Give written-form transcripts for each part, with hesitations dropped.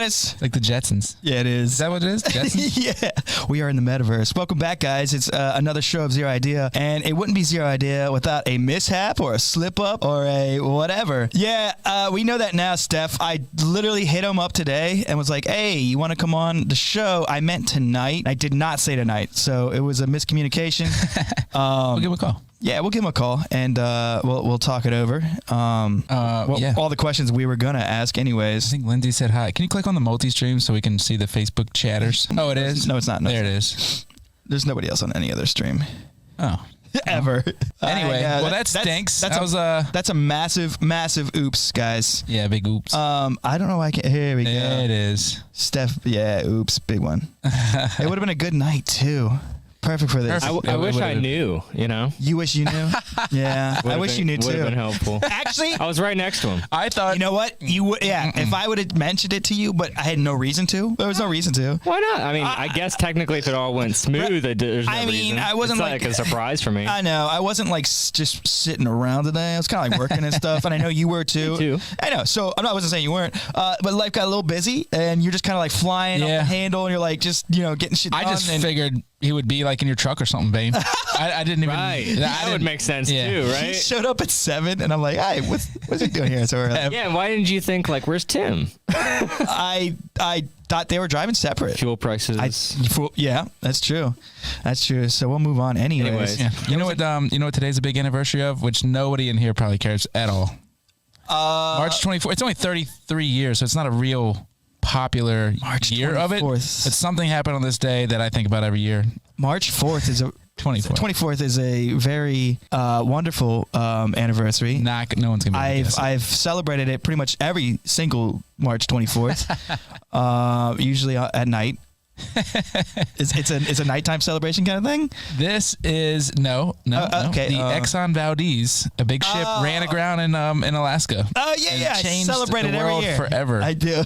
guys? Like the Jetsons. Yeah, it is. Is that what it is? Jetsons? Yeah. We are in the metaverse. Welcome back, guys. It's another show of Zero Idea. And it wouldn't be Zero Idea without a mishap or a slip up or a whatever. Yeah, we know that now, Steph. I literally hit him up today and was like, hey, you want to come on the show? I meant tonight. I did not say tonight. So it was a miscommunication. We'll give him a call. Yeah, we'll give him a call and we'll talk it over. Yeah. All the questions we were gonna ask, I anyways. think Lindsay said hi. Can you click on the multi-stream so we can see the Facebook chatters? Oh, it is? No, it's not. No, there it is. There's nobody else on any other stream. Oh. Ever. Anyway, well, that stinks. That's a massive, massive oops, guys. Yeah, big oops. I don't know why I can't. Here we go. It is. Steph, yeah, oops, big one. It would have been a good night, too. Perfect for this. I wish I knew, you know? You wish you knew? Yeah, I wish you knew, too. Would have been helpful. Actually, I was right next to him. I thought... You know what? You would, yeah, if I would have mentioned it to you, but I had no reason to. There was no reason to. Why not? I mean, I guess technically if it all went smooth, there's no reason. I wasn't it's like a surprise for me. I know. I wasn't like just sitting around today. I was kind of like working and stuff, and I know you were too. Me too. I know. So I wasn't saying you weren't, but life got a little busy, and you're just kind of like flying off the handle, and you're like just getting shit done. I just figured he would be like in your truck or something, babe. I didn't even. Right. That would make sense too, right? He showed up at 7, and I'm like, hey, what's he doing here so early? Yeah. Why didn't you think like, where's Tim? I thought they were driving separate. Fuel prices. Yeah, that's true. That's true. So we'll move on anyways. Yeah. You know what today's a big anniversary of, which nobody in here probably cares at all. March 24th. It's only 33 years, so it's not a real popular March year 24th. of it. But something happened on this day that I think about every year. March 4th is a 24th is a very wonderful anniversary. No one's gonna be able to guess it. I've celebrated it pretty much every single March 24th. Usually at night. It's a nighttime celebration kind of thing. This is no. Okay, the Exxon Valdez, a big ship, ran aground in Alaska. Oh yeah. I celebrate it every year. Forever. I do.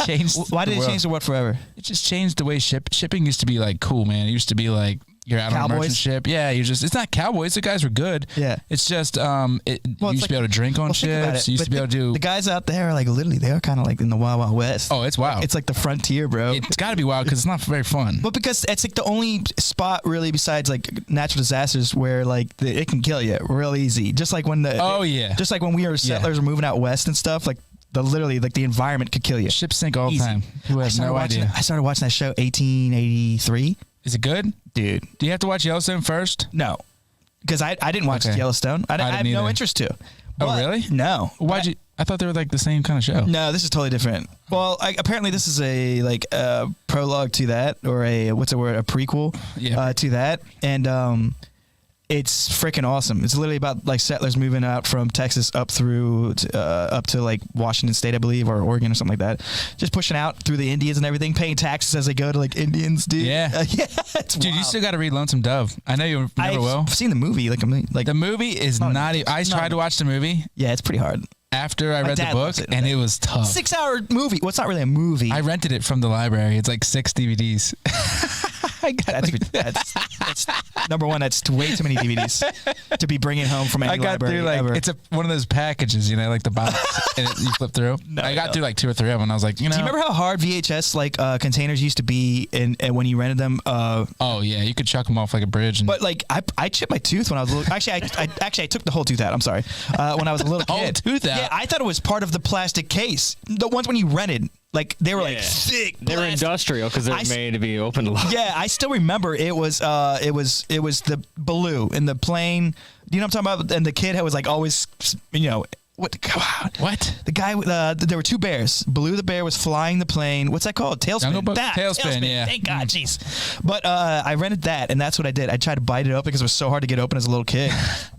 Changed. Why did it change the world forever? It just changed the way shipping used to be like cool, man. It used to be like you're out on a merchant ship. Yeah, it's not cowboys. The guys were good. Yeah. It's just you used to be able to drink on ships. You used to be able to do. The guys out there are like literally they're kind of like in the Wild Wild West. Oh, it's wild. It's like the frontier, bro. It's got to be wild because it's not very fun. But because it's like the only spot really besides like natural disasters where like it can kill you real easy. Just like when just like when we were settlers were moving out west and stuff, like literally the environment could kill you. Ships sink all the time. Who has no idea? I started watching that show 1883. Is it good? Dude. Do you have to watch Yellowstone first? No. Because I didn't watch Yellowstone. I have no interest to. Oh, really? No. Why'd you? I thought they were like the same kind of show. No, this is totally different. Well, apparently this is a prologue to that, or a prequel to that, and it's freaking awesome. It's literally about like settlers moving out from Texas up to like Washington State, I believe, or Oregon or something like that. Just pushing out through the Indians and everything, paying taxes as they go to like Indians, dude. Yeah, it's dude. wild. You still got to read Lonesome Dove. I know you never will. I've seen the movie. Like the movie is not. I tried to watch the movie. Yeah, it's pretty hard. After I read the book, and it was tough. 6-hour movie. Well, it's not really a movie. I rented it from the library. It's like 6 DVDs. That's number one. That's way too many DVDs to be bringing home from any library ever. It's one of those packages, like the box, and you flip through. I got through like 2 or 3 of them, and I was like, Do you remember how hard VHS containers used to be, and when you rented them? Oh yeah, you could chuck them off like a bridge. But like I chipped my tooth when I was little. Actually, I took the whole tooth out. I'm sorry. When I was a little kid. Whole tooth out. Yeah, I thought it was part of the plastic case. The ones when you rented. Like they were like thick. They were industrial because they're made to be opened a lot. Yeah, I still remember it was the blue in the plane. You know what I'm talking about? And the kid was like always, what? The guy, there were 2 bears. Blue the bear was flying the plane. What's that called? Tailspin. Tailspin, yeah. Thank God, jeez. But I rented that, and that's what I did. I tried to bite it open because it was so hard to get open as a little kid.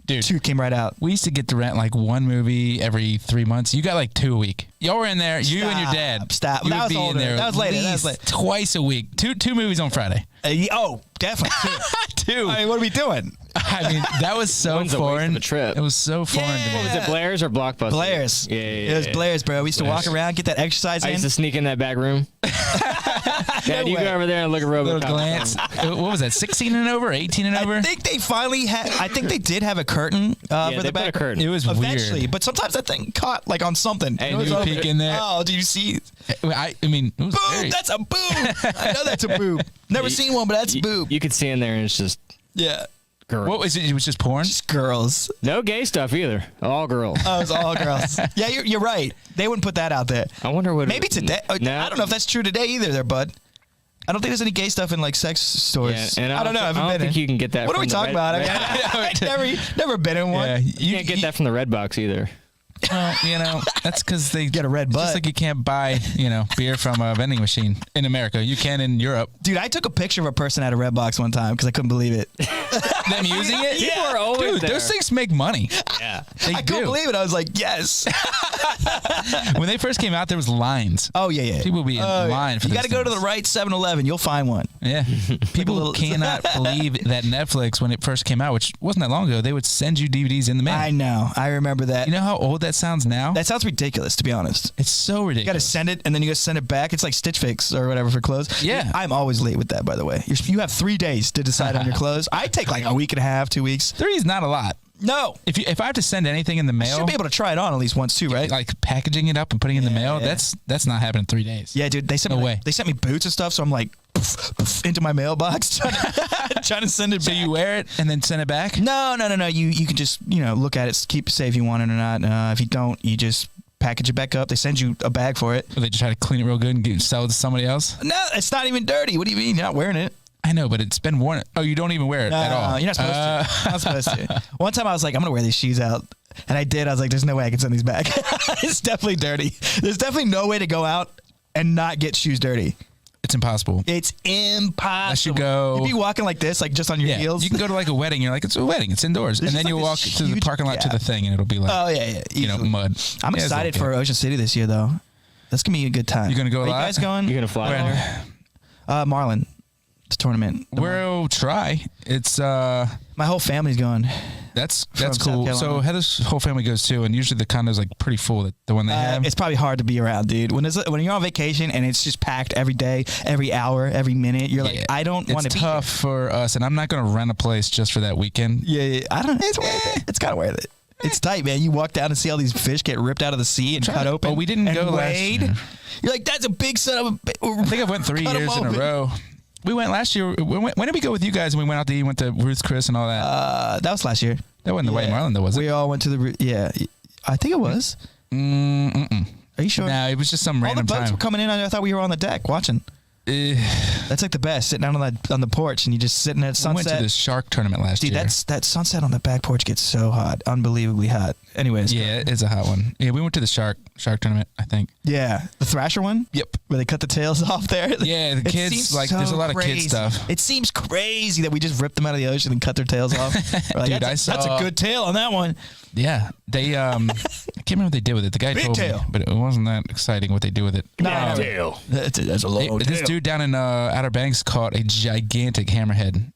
Dude, tooth came right out. We used to get to rent like 1 movie every 3 months. You got like 2 a week. Y'all were in there. You and your dad. Stop. You That would was be older. in there. That was later. Twice a week. Two movies on Friday. Oh, definitely. 2. I mean, what are we doing? I mean, that was so One's a waste foreign. of a trip. It was so foreign to Yeah. me. Was it Blair's or Blockbuster? Blair's. Yeah. It was Blair's, bro. We used to walk around, get that exercise I in. used to sneak in that back room. Dad, you way. go over there and look at RoboCop. Little glance. What was that? 16 and over? 18 and over? I think they finally had. I think they did have a curtain for they the put back. a curtain. It was Eventually, weird. but sometimes that thing caught like on something. And It was you over peek there. in there. Oh, do you see? I mean, it was Boob. very, That's a boob. I know that's a boob. Never seen one, but that's boob. You could see in there and it's just Yeah, girls. what was it? It was just porn? just girls. No gay stuff either. All girls. Oh, it was all girls. Yeah, you're right. They wouldn't put that out there. I wonder what. Maybe today. No. I don't know if that's true today either, there, bud. I don't think there's any gay stuff in like sex stores. Yeah, and I don't know. I haven't I don't been think in. you can get that. What are from we the talking red- about? I've never been in one. Yeah, You can't get that from the red box either. Well, you know, that's because they Get a red it's butt. Just like you can't buy, beer from a vending machine in America. You can in Europe. Dude, I took a picture of a person at a red box one time because I couldn't believe it. Them using it? People are always Dude, there. those things make money. Yeah. They I do. couldn't believe it. I was like, yes. When they first came out, there was lines. Oh, yeah. People would be in line for You those got to go to the things. right 7-Eleven. You'll find one. Yeah. People little- cannot believe that Netflix, when it first came out, which wasn't that long ago, they would send you DVDs in the mail. I know. I remember that. You know how old that sounds now? That sounds ridiculous, to be honest. It's so ridiculous. You got to send it, and then you got to send it back. It's like Stitch Fix or whatever for clothes. Yeah. I'm always late with that, by the way. You have 3 days to decide on your clothes. I take like a week and a half, 2 weeks. 3 is not a lot. No. If I have to send anything in the You mail, should be able to try it on at least once, too, right? like packaging it up and putting it in the mail, Yeah. that's not happening in 3 days. Yeah, dude. They sent No me way. They sent me boots and stuff, so I'm like poof, poof, into my mailbox trying to send it So back. you wear it and then send it back? No. You can just look at it, keep it, say if you want it or not. If you don't, you just package it back up. They send you a bag for it. Or they just try to clean it real good and sell it to somebody else? No, it's not even dirty. What do you mean? You're not wearing it. I know, but it's been worn. Oh, you don't even wear it at all? You're not supposed to. You're not supposed to. One time I was like, I'm going to wear these shoes out. And I did. I was like, there's no way I can send these back. It's definitely dirty. There's definitely no way to go out and not get shoes dirty. It's impossible. It's impossible. Unless you go- You'd be walking like this, like just on your Yeah, heels. you can go to like a wedding. You're like, it's a wedding. It's indoors. There's And then just you like walk this to the huge parking lot to the gap. thing and it'll be like, Oh, yeah. Easily. mud. I'm Yeah, it's excited okay. for Ocean City this year, though. That's going to be a good time. You gonna go Are a you lot? guys going? You're gonna fly Where? there? Marlin. It's a tournament. We'll try. It's My whole family's going. that's From cool. South So Carolina. Heather's whole family goes too, and usually the condo's like pretty full. The one they have. It's probably hard to be around, dude. When you're on vacation and it's just packed every day, every hour, every minute, you're like, Yeah. I don't want to It's be tough for us, and I'm not going to rent a place just for that weekend. Yeah, I don't. It's worth it. It's kind of worth it. It's tight, man. You walk down and see all these fish get ripped out of the sea and cut open. Oh, we didn't and go last weighed. year. You're like, that's a big son of a. I think I went 3 Cut 'em years in a open. row. We went last year. When did we go with you guys? And we went out to eat. Went to Ruth's Chris and all that. That was last year. That wasn't the White Marlin, though, was it? We all went to the. Yeah, I think it was. Mm-mm. Are you sure? No, it was just some all the random boats time. were coming in. I thought we were on the deck watching. Eh, That's like the best. Sitting down on the porch and you just sitting at we sunset. went to the shark tournament last Dude, year. that sunset on the back porch gets so hot, unbelievably hot. Anyways, Yeah, it's a hot one. Yeah, we went to the shark tournament, I think. yeah, the Thrasher one. Yep. Where they cut the tails off there. Yeah, the It kids, seems like, so there's a lot of kid crazy. stuff. It seems crazy that we just ripped them out of the ocean and cut their tails off. We're like, Dude, that's I a saw- good tail on that one. Yeah, they I can't remember what they did with it. The guy Big told tail. me, but it wasn't that exciting what they do with it. No, Tail. that's a long This dude down in Outer Banks caught a gigantic hammerhead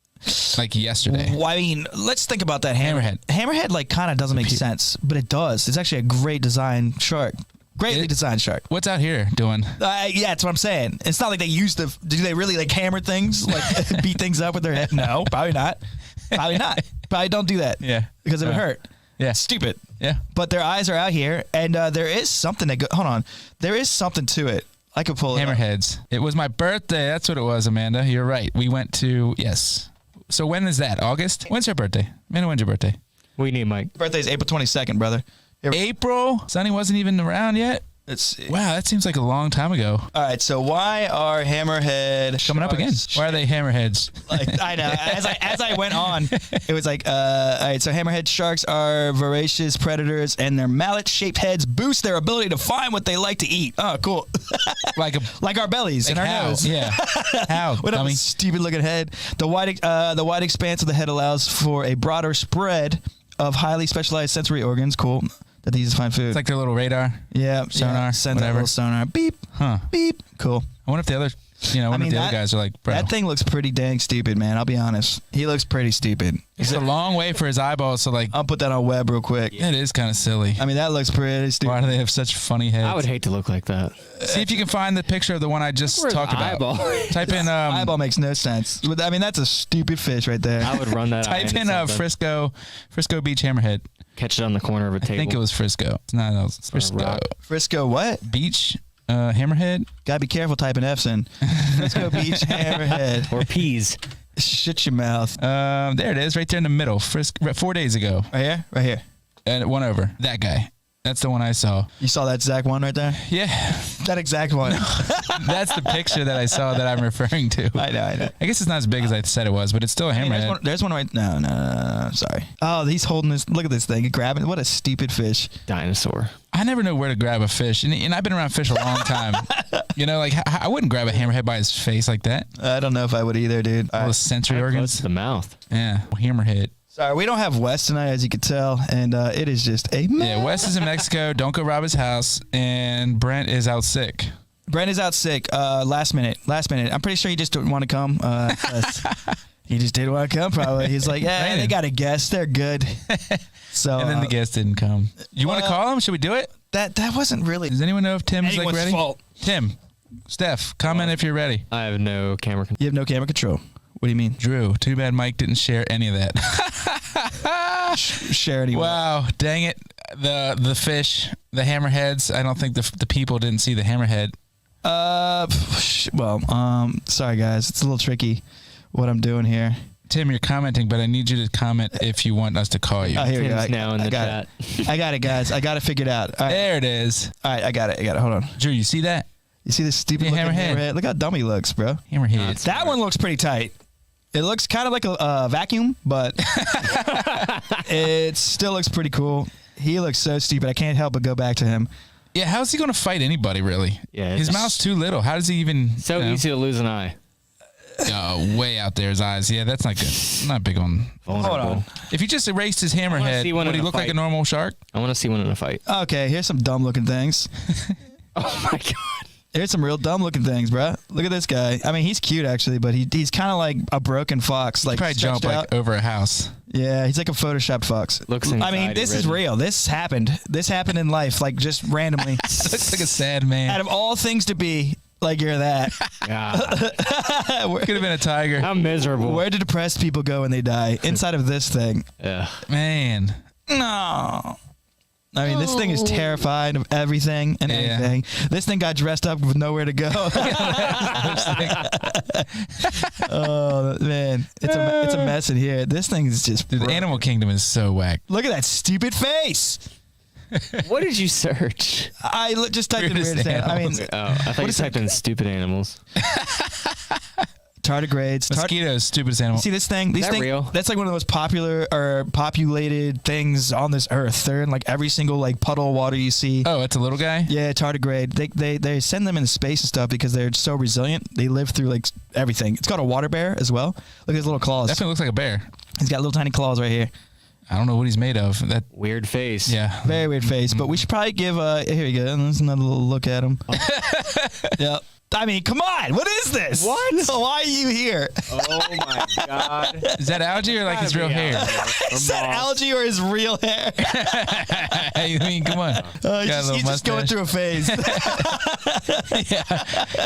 like yesterday. Well, I mean, let's think about that Hammerhead. Hammerhead, like, kind of doesn't make sense, but it does. It's actually a great design shark. Greatly designed shark. What's out here doing? Yeah, that's what I'm saying. It's not like they used to. Do they really like hammer things, like beat things up with their head? No, probably not. Probably not. Probably don't do that. Yeah. because it would hurt. Yeah. Stupid. Yeah. But their eyes are out here, and there is something that. Hold on, there is something to it. I could pull it up. Hammerheads. It was my birthday. That's what it was, Amanda. You're right. We went to, yes. So when is that? August? When's your birthday? Amanda, when's your birthday? We need Mike. Birthday's April 22nd, brother. April? Sonny wasn't even around yet? Let's see. Wow, that seems like a long time ago. All right, so why are hammerhead Coming up again. sharks Why are they hammerheads? Like, I know. As I went on, it was like, all right, so hammerhead sharks are voracious predators, and their mallet-shaped heads boost their ability to find what they like to eat. Oh, cool. Like a Like our bellies and our how? nose. Yeah. How? What a dummy? stupid-looking head. The wide expanse of the head allows for a broader spread of highly specialized sensory organs. Cool. That they use to find food. It's like their little radar. yeah, sonar, Sends out a whatever. little sonar. Beep, Huh. beep. Cool. I wonder if the other You know, one of the other guys are like, bro. That thing looks pretty dang stupid, man. I'll be honest. He looks pretty stupid. It's a long way for his eyeballs, so like. I'll put that on web real quick. It is kind of silly. I mean, that looks pretty stupid. Why do they have such funny heads? I would hate to look like that. See if you can find the picture of the one I just talked about. Eyeball. Type in. Eyeball makes no sense. I mean, that's a stupid fish right there. I would run that. Type in Frisco Beach Hammerhead. Catch it on the corner of a table. I think it was Frisco. It's not. It's Frisco. Frisco what? Beach Hammerhead. Gotta be careful typing F's in. Frisco Beach Hammerhead. Or P's. Shut your mouth. There it is, right there in the middle. 4 days ago. Right here? Right here. And one over. That guy. That's the one I saw. You saw that exact one right there? Yeah. That exact one. That's the picture that I saw that I'm referring to. I know. I guess it's not as big as I said it was, but it's still a hammerhead. There's one right. No. Sorry. Oh, he's holding this. Look at this thing. Grabbing. What a stupid fish. Dinosaur. I never know where to grab a fish, and I've been around fish a long time. You know, like I wouldn't grab a hammerhead by his face like that. I don't know if I would either, dude. All the sensory organs. The mouth. Yeah, hammerhead. Sorry, we don't have Wes tonight, as you can tell, and it is just a mess. Yeah, Wes is in Mexico. Don't go rob his house, and Brent is out sick. Brent is out sick. Last minute. I'm pretty sure he just didn't want to come. He just didn't want to come. Probably. He's like, yeah, they got a guest. They're good. So. And then the guest didn't come. You want to call him? Should we do it? That wasn't really. Does anyone know if Tim's like ready? Fault. Tim, Steph, comment if you're ready. I have no camera control. You have no camera control. What do you mean? Drew, too bad Mike didn't share any of that. Share anyway. Wow, dang it. The fish, the hammerheads, I don't think the people didn't see the hammerhead. Sorry guys. It's a little tricky what I'm doing here. Tim, you're commenting, but I need you to comment if you want us to call you. Oh, here we go. Now in the chat. I got it, guys. I got it figured out. All right. There it is. All right, I got it. Hold on. Drew, you see that? You see this stupid looking hammerhead? Look how dumb he looks, bro. Hammerhead. That one looks pretty tight. It looks kind of like a vacuum, but it still looks pretty cool. He looks so stupid. I can't help but go back to him. Yeah, how's he going to fight anybody, really? Yeah, his mouth's too little. How does he even... So easy to lose an eye. Way out there, his eyes. Yeah, that's not good. Not big on... Hold on. If you just erased his hammerhead, would he look like a normal shark? I want to see one in a fight. Okay, here's some dumb looking things. Oh, my God. Here's some real dumb looking things, bro. Look at this guy. I mean, he's cute actually, but he's kind of like a broken fox. Like probably jump like over a house. Yeah, he's like a photoshopped fox. Looks. I mean, this is real. This happened. This happened in life, like just randomly. Looks like a sad man. Out of all things to be, like you're that. Could have been a tiger. How miserable. Where do depressed people go when they die? Inside of this thing. Yeah. Man. No. I mean, this thing is terrified of everything and anything. This thing got dressed up with nowhere to go. Oh, man. It's a mess in here. This thing is just... Dude, the animal kingdom is so whack. Look at that stupid face. What did you search? I just typed in weirdest animals. I thought you typed in stupid animals. Tardigrades. Mosquitoes, stupidest animal. See this thing? Is that real? That's like one of the most popular or populated things on this earth. They're in like every single like puddle of water you see. Oh, it's a little guy? Yeah, tardigrade. They send them into space and stuff because they're so resilient. They live through like everything. It's called a water bear as well. Look at his little claws. Definitely looks like a bear. He's got little tiny claws right here. I don't know what he's made of. That weird face. Yeah. Very weird face. But we should probably give here we go. There's another little look at him. Yep. I mean, come on. What is this? What? Why are you here? Oh, my God. Is that algae or like his real hair? Is that algae or his real hair? I mean, come on. He's just going through a phase. Yeah.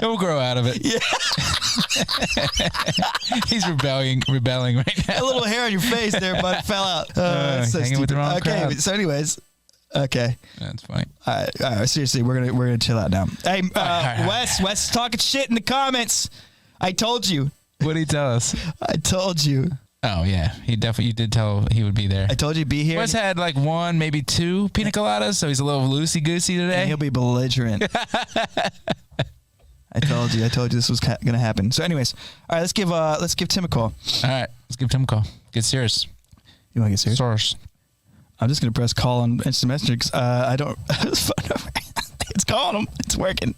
He'll grow out of it. Yeah. He's rebelling right now. A little hair on your face there, bud. Fell out. So hanging with the wrong crowd. So anyways. Okay. That's funny. All right. Seriously, we're gonna chill out now. Hey, Wes is talking shit in the comments. I told you. What did he tell us? I told you. Oh yeah, you did tell he would be there. I told you to be here. Wes had like 1, maybe 2 pina coladas, so he's a little loosey goosey today. And he'll be belligerent. I told you this was gonna happen. So, anyways, all right. Let's give Tim a call. All right, let's give Tim a call. Get serious. You want to get serious? Source. I'm just gonna press call on instant messenger because I don't. It's calling him. It's working.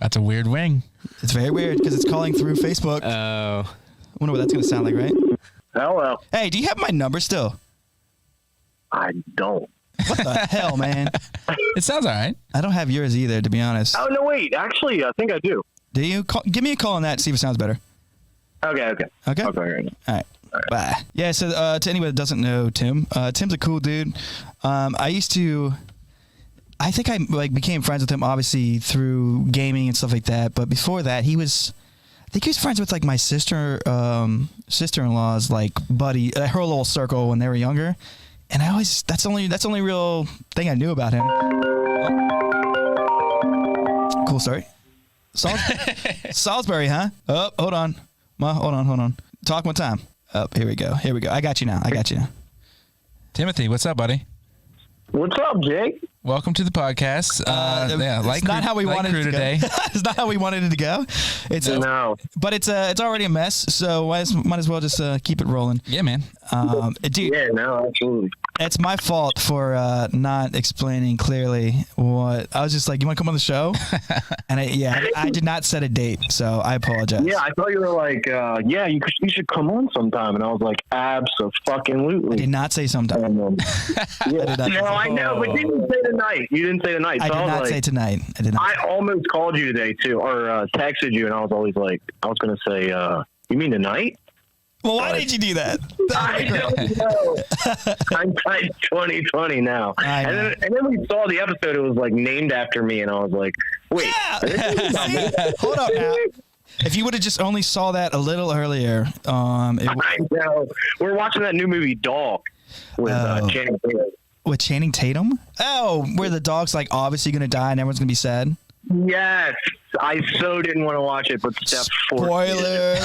That's a weird wing. It's very weird because it's calling through Facebook. Oh. I wonder what that's gonna sound like, right? Hello. Hey, do you have my number still? I don't. What the hell, man? It sounds all right. I don't have yours either, to be honest. Oh, no, wait. Actually, I think I do. Do you? Give me a call on that, see if it sounds better. Okay. Okay? Okay. All right. Bye. Yeah, so to anyone that doesn't know Tim, Tim's a cool dude. I think I became friends with him obviously through gaming and stuff like that. But before that, I think he was friends with like my sister-in-law's like buddy, her little circle when they were younger. And that's the only real thing I knew about him. Oh. Cool story. Salisbury, huh? Oh, hold on. Hold on. Talk one time. Oh, here we go. I got you now. Timothy, what's up, buddy? What's up, Jake? Welcome to the podcast. It's not how we wanted it to today. go. It's not how we wanted it to go. But it's already a mess. So might as well just keep it rolling. Yeah, man. Dude. Yeah, no, absolutely. It's my fault for not explaining clearly what I was just like. You want to come on the show? And I did not set a date, so I apologize. Yeah, I thought you were like, you should come on sometime, and I was like, abso-fucking-lutely. I did not say sometime. I know, but you didn't say tonight. You didn't say tonight. I did not say tonight. I did not. I almost called you today too, or texted you, and I was always like, I was gonna say, you mean tonight? Well, why did you do that? I don't know. Hindsight 2020 now. And then we saw the episode. It was like named after me, and I was like, wait. Yeah. Hold up now. If you would have just only saw that a little earlier, I know. We're watching that new movie, Dog, with Channing Tatum. With Channing Tatum? Oh, where the dog's like obviously going to die and everyone's going to be sad? Yes. I so didn't want to watch it, but Steph forced Spoiler.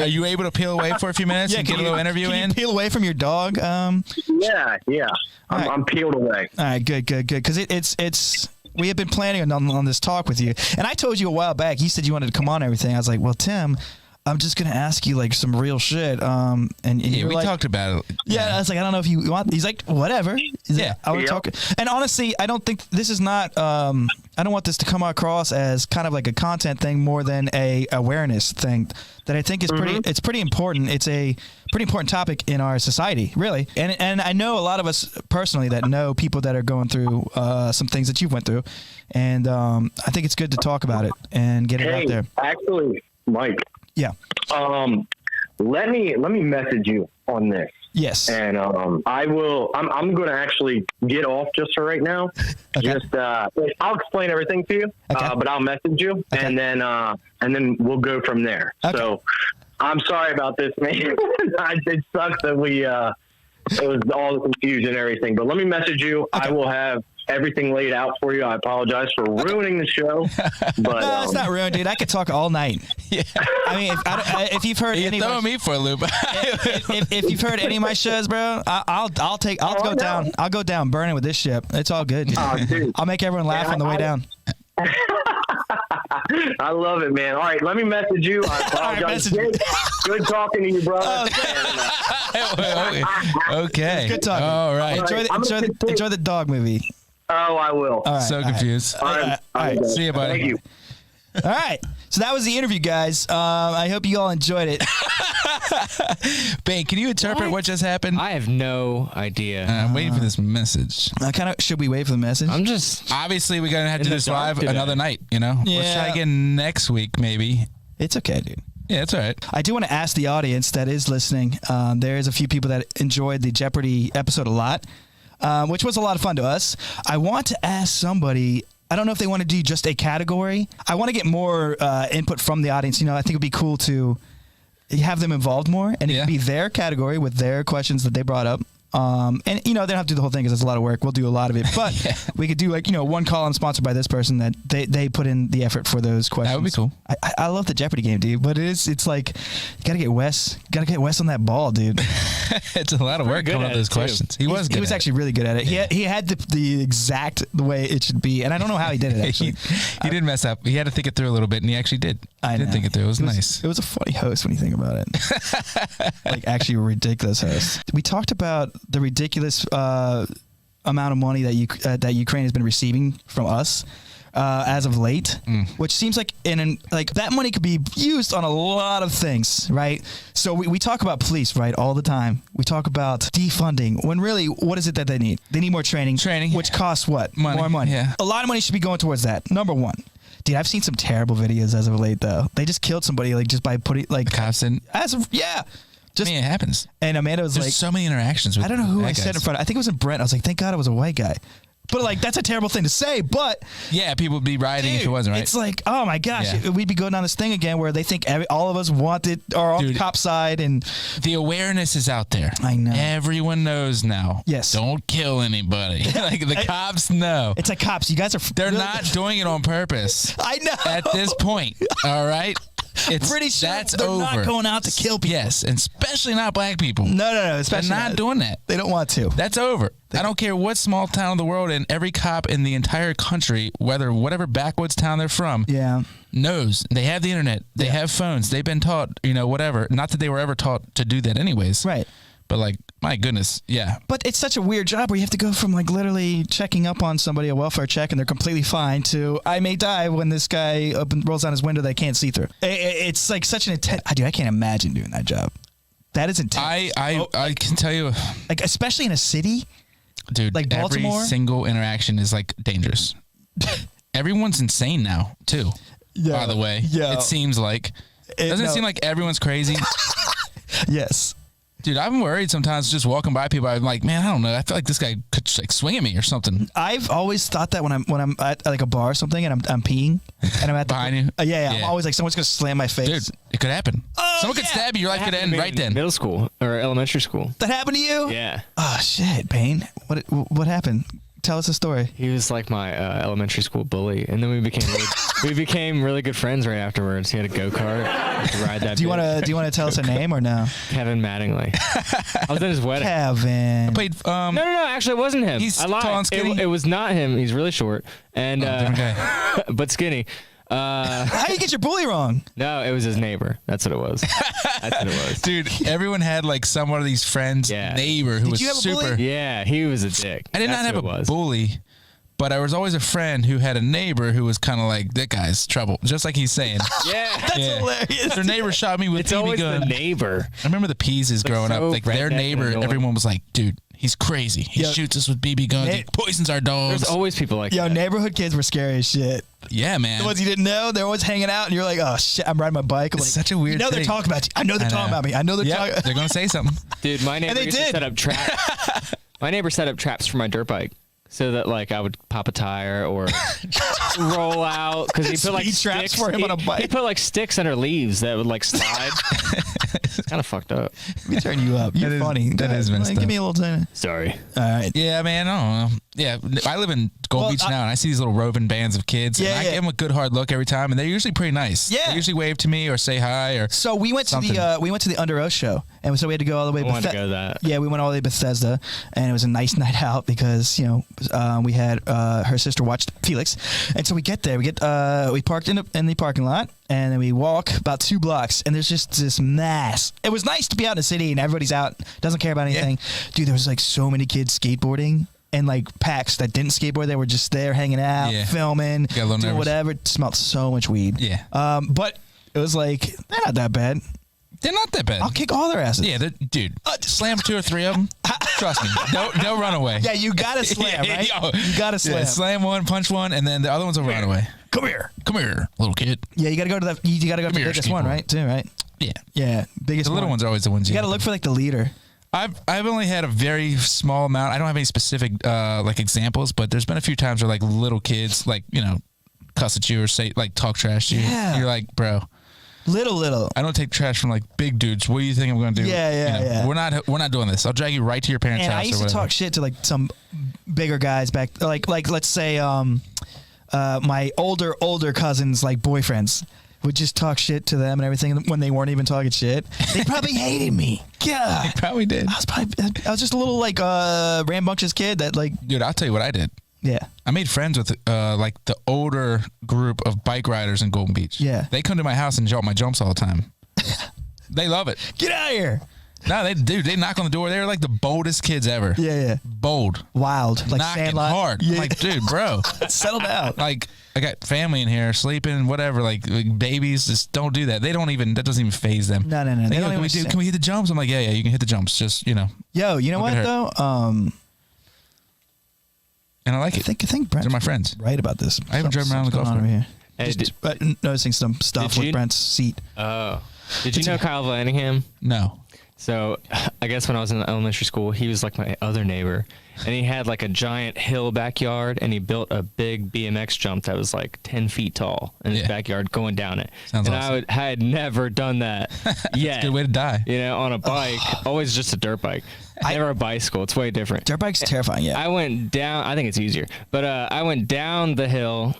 Are you able to peel away for a few minutes and get a little interview in? You peel away from your dog? Yeah. I'm peeled away. All right, good. Because it's we have been planning on this talk with you. And I told you a while back, you said you wanted to come on and everything. I was like, well, Tim, I'm just going to ask you like some real shit. And we like, talked about it. Yeah, I was like, I don't know if you want. He's like, whatever. I want to talk. And honestly, I don't think this is not. I don't want this to come across as kind of like a content thing more than a awareness thing that I think is pretty. It's pretty important. It's a pretty important topic in our society, really. And I know a lot of us personally that know people that are going through some things that you've went through, and I think it's good to talk about it and get it out there. Actually, Mike. Yeah. Let me message you on this. Yes. And I will. I'm going to actually get off just for right now. Okay. Just I'll explain everything to you. Okay. But I'll message you, okay. and then we'll go from there. Okay. So I'm sorry about this, man. It sucks that it was all the confusion and everything. But let me message you. Okay. I will have everything laid out for you. I apologize for ruining the show, but no, it's not ruined, dude. I could talk all night. Yeah. I mean, if you've heard any, throwing me for a loop. if you've heard any of my shows, bro, I'll go down. I'll go down burning with this ship. It's all good, dude. Oh, dude. I'll make everyone laugh on the way down. I love it, man. All right, let me message you. I apologize. Good talking to you, brother. Okay. Good talking. All right. Enjoy the dog movie. Oh, I will. Right, so confused. All right. See you, buddy. Thank you. All right. So that was the interview, guys. I hope you all enjoyed it. Bane, can you interpret what just happened? I have no idea. I'm waiting for this message. Should we wait for the message? I'm just... Obviously, we're going to have to do this live another night, you know? Yeah. Let's try again next week, maybe. It's okay, dude. Yeah, it's all right. I do want to ask the audience that is listening. There is a few people that enjoyed the Jeopardy episode a lot, which was a lot of fun to us. I want to ask somebody... I don't know if they want to do just a category. I want to get more input from the audience. You know, I think it'd be cool to have them involved more, and it could be their category with their questions that they brought up. And, you know, they don't have to do the whole thing because it's a lot of work. We'll do a lot of it. But we could do, like, you know, one column sponsored by this person that they put in the effort for those questions. That would be cool. I love the Jeopardy game, dude. But it's like, you got to get Wes on that ball, dude. It's a lot of work coming up with those questions. He was actually really good at it. Yeah. He had the exact the way it should be. And I don't know how he did it, actually. he didn't mess up. He had to think it through a little bit, and he actually did. He did think it through. It was nice. It was a funny host when you think about it. Like, actually a ridiculous host. We talked about the ridiculous amount of money that Ukraine has been receiving from us. as of late, which seems like that money could be used on a lot of things, right? So we talk about police, right, all the time. We talk about defunding when really, what is it that they need? They need more training, which costs what? Money. More money. Yeah. A lot of money should be going towards that. Number one. Dude, I've seen some terrible videos as of late, though. They just killed somebody just by putting cops in. Just, it happens. And Amanda was There's so many interactions with I don't know who I said in front of. I think it was in Brent. I was like, thank God it was a white guy. But that's a terrible thing to say. But yeah, people would be rioting if it wasn't, right? It's like, oh my gosh, we'd be going down this thing again where they think all of us are on the cop side, and the awareness is out there. I know. Everyone knows now. Yes. Don't kill anybody. The cops know. It's like cops. You guys are. They're not doing it on purpose. I know. At this point, all right. It's pretty sure that's they're over. not going out to kill people. Yes, and especially not black people. No. Especially they're not doing that. They don't want to. That's over. I don't care what small town in the world, and every cop in the entire country, whatever backwoods town they're from, knows. They have the internet. They have phones. They've been taught, whatever. Not that they were ever taught to do that anyways. Right. But my goodness, yeah. But it's such a weird job where you have to go from literally checking up on somebody, a welfare check, and they're completely fine, to I may die when this guy rolls down his window that I can't see through. It's such an intense. Dude, I can't imagine doing that job. That is intense. I can tell you, especially in a city, dude. Like Baltimore, every single interaction is dangerous. Everyone's insane now too. Yeah. By the way, it seems like doesn't it seem like everyone's crazy? Yes. Dude, I'm worried sometimes just walking by people. I'm like, man, I don't know. I feel like this guy could swing at me or something. I've always thought that when I'm at a bar or something and I'm peeing and I'm at behind you. Yeah. I'm always like, someone's gonna slam my face. Dude, it could happen. Oh, someone could stab you. Your life could end right then. Middle school or elementary school. That happened to you? Yeah. Oh shit, Payne. What happened? Tell us a story. He was my elementary school bully, and then we became really good friends right afterwards. He had a go-kart to ride that. Do you want to tell us a name or no? Kevin Mattingly. I was at his wedding. Kevin. I played. No. Actually, it wasn't him. He's I lied. tall and skinny. It was not him. He's really short and different guy. but skinny. How do you get your bully wrong? No, it was his neighbor. That's what it was. Dude, everyone had someone of these friends' neighbor who was you have a super. bully? Yeah, he was a dick. I did not have a bully, but I was always a friend who had a neighbor who was kind of like, that guy's trouble, just like he's saying. That's hilarious. Their neighbor shot me with it's BB always gun. the neighbor. I remember the Peases growing up. Their neighbor, everyone was like, dude, he's crazy. He shoots us with BB guns. He poisons our dogs. There's always people like that. Yo, neighborhood kids were scary as shit. Yeah, man. The ones you didn't know, they're always hanging out, and you're like, oh shit, I'm riding my bike. I'm it's such a weird thing. they're talking about you. I know they're talking about me. I know they're talking. They're going to say something. Dude, my neighbor used to set up traps. My neighbor set up traps for my dirt bike. So that I would pop a tire or roll out because he put traps sticks for him on a bike. He put sticks under leaves that would slide. It's kind of fucked up. Let me turn you up. You're funny. That is messed up. Give me a little time. Sorry. All right. Yeah, man. I don't know. Yeah, I live in Gold Beach now, and I see these little roving bands of kids. And I give them a good hard look every time, and they're usually pretty nice. Yeah. They usually wave to me or say hi or. So we went to the Under Oath show, and so we had to go all the way. I wanted to go to that. Yeah, we went all the way to Bethesda, and it was a nice night out because we had her sister watched Felix, and so we get there. We parked in the parking lot, and then we walk about 2 blocks, and there's just this mass. It was nice to be out in the city, and everybody's out, doesn't care about anything. Yeah. Dude, there was so many kids skateboarding. And packs that didn't skateboard, they were just there hanging out, filming, doing whatever. It smelled so much weed. Yeah. But it was they're not that bad. They're not that bad. I'll kick all their asses. Yeah, dude. Slam 2 or 3 of them. Trust me. They'll run away. Yeah, you gotta slam, right? You gotta slam. Yeah, slam one, punch one, and then the other ones will run away. Come here, little kid. Yeah, you gotta go to the biggest one, right? Too, right? Yeah. Yeah, biggest. The little ones are always the ones you gotta look for the leader. I've only had a very small amount. I don't have any specific examples, but there's been a few times where little kids cuss at you or say talk trash to you. Yeah. You're like, bro. Little. I don't take trash from big dudes. What do you think I'm going to do? Yeah. We're not doing this. I'll drag you right to your parents' house. I used to talk shit to some bigger guys back, like let's say my older cousins, boyfriends. Would just talk shit to them and everything when they weren't even talking shit. They probably hated me. Yeah, they probably did. I was just a little rambunctious kid that Dude, I'll tell you what I did. Yeah. I made friends with the older group of bike riders in Golden Beach. Yeah. They come to my house and jump my jumps all the time. They love it. Get out of here. No, they knock on the door. They're like the boldest kids ever. Yeah. Bold. Wild. Like knocking Sandlot. hard. Yeah. I'm like, dude, bro. Settle down. Like, I got family in here sleeping, whatever. Like babies, just don't do that. They don't even. That doesn't even phase them. No. They go, can we hit the jumps? I'm like, yeah, you can hit the jumps. Just Yo, you know what though? And I like it. I think Brent's They're my friends. right about this. I haven't driven around the golf over here. Hey, But noticing some stuff with Brent's seat. Oh. Did you know Kyle Vlaningham? No. So I guess when I was in elementary school, he was like my other neighbor. And he had like a giant hill backyard, and he built a big BMX jump that was like 10 feet tall in his backyard going down it. Sounds and awesome. I had never done that yet. Good way to die. On a bike, always just a dirt bike. Never a bicycle. It's way different. Dirt bike's terrifying, yeah. I went down. I think it's easier. But I went down the hill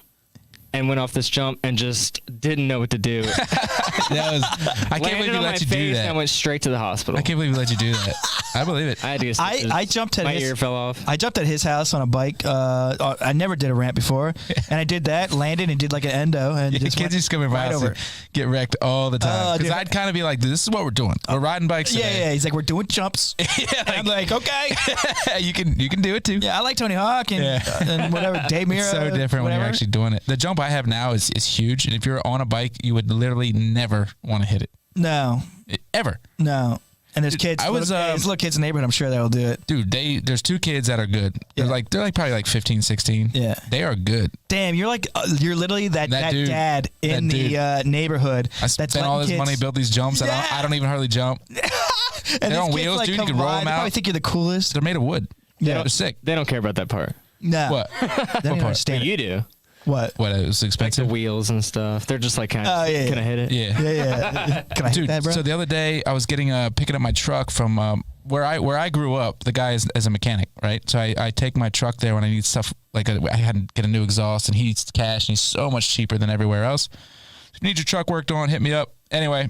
and went off this jump and just didn't know what to do. I can't believe you let you do that. And I went straight to the hospital. I can't believe you let you do that. I believe it. I had to get I jumped at my his, ear fell off. I jumped at his house on a bike. I never did a ramp before, and I did that, landed, and did like an endo, and just kids used to come in my house and get wrecked all the time. Because I'd kind of be like, "This is what we're doing. We're riding bikes today." Yeah. He's like, "We're doing jumps." And I'm like, "Okay, you can do it too." Yeah, I like Tony Hawk and whatever. Dave Mira. It's so different when you're actually doing it. The jump I have now is huge, and if you're on a bike, you would literally never want to hit it. No, ever. No. And there's kids. There's little kids in the neighborhood. I'm sure that'll do it. Dude, there's two kids that are good. They're like probably like 15, 16. Yeah, they are good. Damn, you're literally that dude, dad in the neighborhood. I spent all this money to build these jumps. Yeah. I don't even hardly jump. And they're on wheels, dude. You can roll them out. I probably think you're the coolest. They're made of wood. Yeah, they're sick. They don't care about that part. No. What? They don't understand. You do. What? It was expensive. Like the wheels and stuff. They're just like kind of. Can I hit it? Yeah. Can I hit that, bro? So the other day I was picking up my truck from where I grew up. The guy is a mechanic, right? So I take my truck there when I need stuff like I had to get a new exhaust, and he needs cash, and he's so much cheaper than everywhere else. If you need your truck worked on, hit me up. Anyway,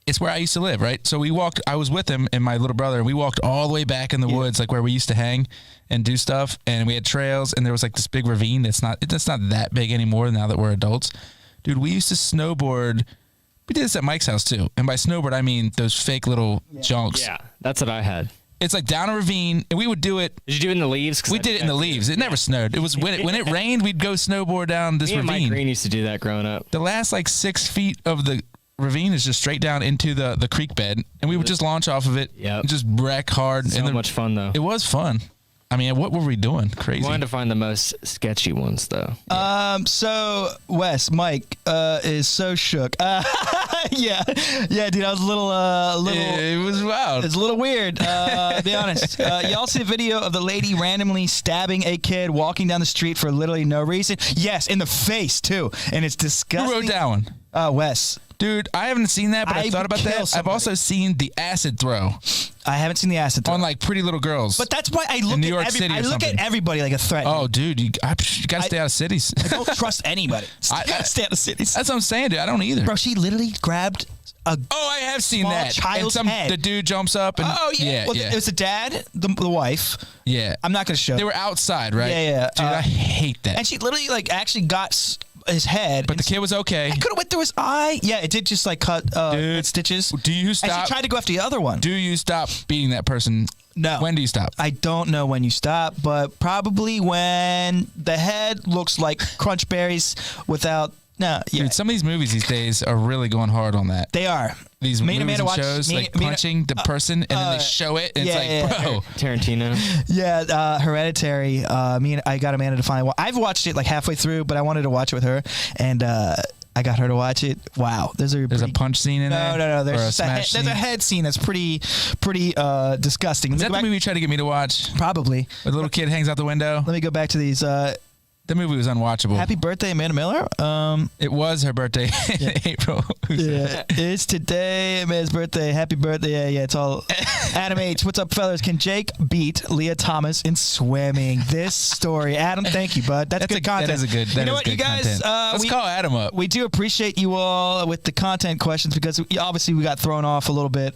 it's where I used to live, right? So I was with him and my little brother, and we walked all the way back in the woods, like where we used to hang and do stuff. And we had trails, and there was like this big ravine that's not that big anymore now that we're adults. Dude, we used to snowboard. We did this at Mike's house too. And by snowboard, I mean those fake little junks. Yeah, that's what I had. It's like down a ravine, and we would do it. Did you do it in the leaves? We did it in the leaves. It never snowed. It was when it rained, we'd go snowboard down this ravine. Me and Mike Green used to do that growing up. The last like 6 feet of the ravine is just straight down into the creek bed, and we would just launch off of it. Yeah, just wreck hard. So much fun though. It was fun. I mean, what were we doing? Crazy. I wanted to find the most sketchy ones though. So Wes, Mike is so shook. Yeah, dude, I was a little. It was wild. It's a little weird. To be honest, y'all see a video of the lady randomly stabbing a kid walking down the street for literally no reason? Yes, in the face too, and it's disgusting. Who wrote that one? Wes. Dude, I haven't seen that, but I thought about that. Somebody. I've also seen the acid throw. I haven't seen the acid throw on like Pretty Little Girls. But that's why I look in New York City. I look at everybody like a threat. Oh, dude, you gotta stay out of cities. I don't trust anybody. I gotta stay out of cities. That's what I'm saying, dude. I don't either. Bro, she literally grabbed I have seen that. Child's head. The dude jumps up and It was the dad, the wife. Yeah, I'm not gonna show. They were outside, right? Yeah. Dude, I hate that. And she literally actually got his head, but the kid was okay. It could have went through his eye. Yeah, it did just cut stitches. Do you stop? And she tried to go after the other one. Do you stop beating that person? No. When do you stop? I don't know when you stop, but probably when the head looks like crunch berries without. No, yeah. Dude, some of these movies these days are really going hard on that. They are. These movies and shows, punching the person, and then they show it, and it's like, bro. Tarantino. Yeah, Hereditary. I got Amanda to find. I've watched it like halfway through, but I wanted to watch it with her, and I got her to watch it. Wow, there's a punch scene in there. No. There's a head scene that's pretty disgusting. Is that the movie you tried to get me to watch? Probably. Where the little kid hangs out the window. Let me go back to these. The movie was unwatchable. Happy birthday, Amanda Miller. It was her birthday in April. Yeah, it's today, Amanda's birthday. Happy birthday. Yeah, it's all. Adam H., what's up, fellas? Can Jake beat Leah Thomas in swimming? This story. Adam, thank you, bud. That's good content. That is a good You know what, you guys? Let's call Adam up. We do appreciate you all with the content questions because obviously we got thrown off a little bit.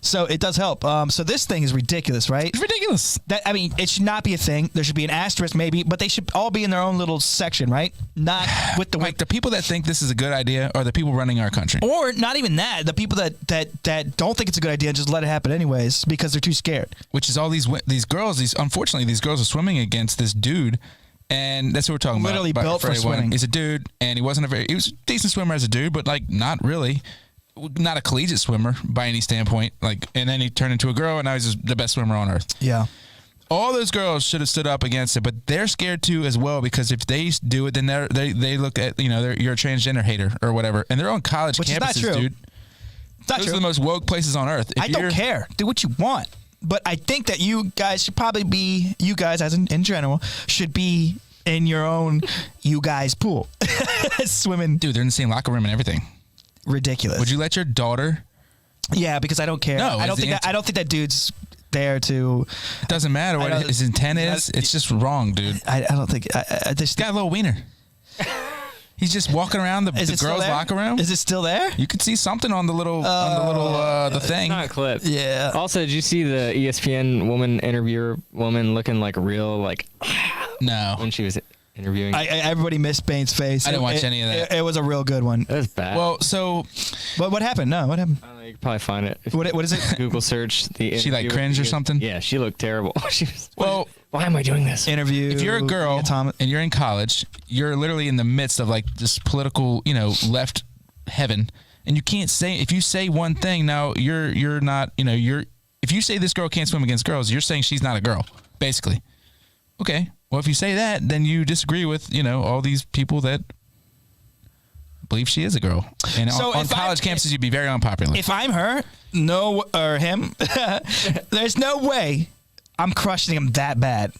So it does help. So this thing is ridiculous, right? It's ridiculous. It should not be a thing. There should be an asterisk maybe, but they should all be be in their own little section, right? Not with the like the people that think this is a good idea are the people running our country. Or not even that. The people that don't think it's a good idea and just let it happen anyways because they're too scared. Which is all these girls. Unfortunately, these girls are swimming against this dude. And that's what we're talking about. Literally built for swimming. He's a dude, and he was a decent swimmer as a dude, but like not really, not a collegiate swimmer by any standpoint. Like, and then he turned into a girl, and now he's just the best swimmer on earth. Yeah. All those girls should have stood up against it, but they're scared too as well because if they do it, then they look at you're a transgender hater or whatever, and they're on college campuses, dude. Those are the most woke places on earth. I don't care. Do what you want. But I think that you guys should probably be, you guys as in general, should be in your own you guys pool. Swimming. Dude, they're in the same locker room and everything. Ridiculous. Would you let your daughter? Yeah, because I don't care. No, I don't think that dude's there to. It doesn't matter what his intent is. It's just wrong, dude. I don't think. He's got a little wiener. He's just walking around the girls' locker room. Is it still there? You could see something on the little the thing. It's not a clip. Yeah. Also, did you see the ESPN interviewer woman looking like real No. when she was interviewing? Everybody missed Bane's face. I didn't watch any of that. It was a real good one. That was bad. Well, so what happened? No, what happened? I don't know, you can probably find it. What is it? Google search the. She like cringed or something. Yeah, she looked terrible. She was. Well, why am I doing this? Interview. if you're a girl and you're in college, you're literally in the midst of like this political, left heaven, and you can't say if you say one thing now you're not, if you say this girl can't swim against girls, you're saying she's not a girl, basically. Okay. Well, if you say that, then you disagree with, all these people that believe she is a girl. And so on college campuses, you'd be very unpopular. If I'm her, or him, there's no way I'm crushing him that bad.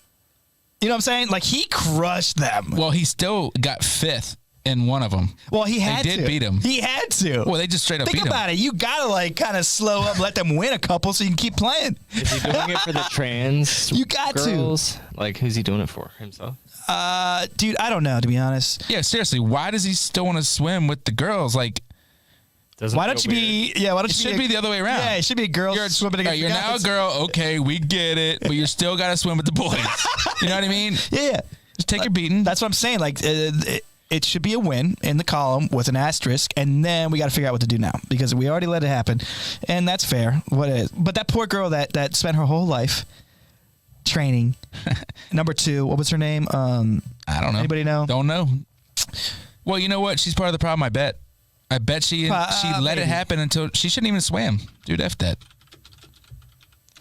You know what I'm saying? Like, he crushed them. Well, he still got fifth in one of them. Well, he had to. They did beat him. He had to. Well, they just straight up beat him. Think about it. You got to, like, kind of slow up, let them win a couple so you can keep playing. Is he doing it for the trans You got girls? to. Like, who's he doing it for? Himself? Dude, I don't know, to be honest. Yeah, seriously. Why does he still want to swim with the girls? Like, why don't you be? Yeah, why don't it you? should be the other way around. Yeah, it should be a girl swimming against. You're now a girl. Okay, we get it, but you still got to swim with the boys. You know what I mean? Yeah. Just take your beating. That's what I'm saying. Like, it should be a win in the column with an asterisk, and then we got to figure out what to do now because we already let it happen, and that's fair. What is? But that poor girl that spent her whole life training. Number 2, what was her name? I don't know. Anybody know? Don't know. Well, you know what? She's part of the problem. I bet she let it happen until she shouldn't even swim. Dude, F that.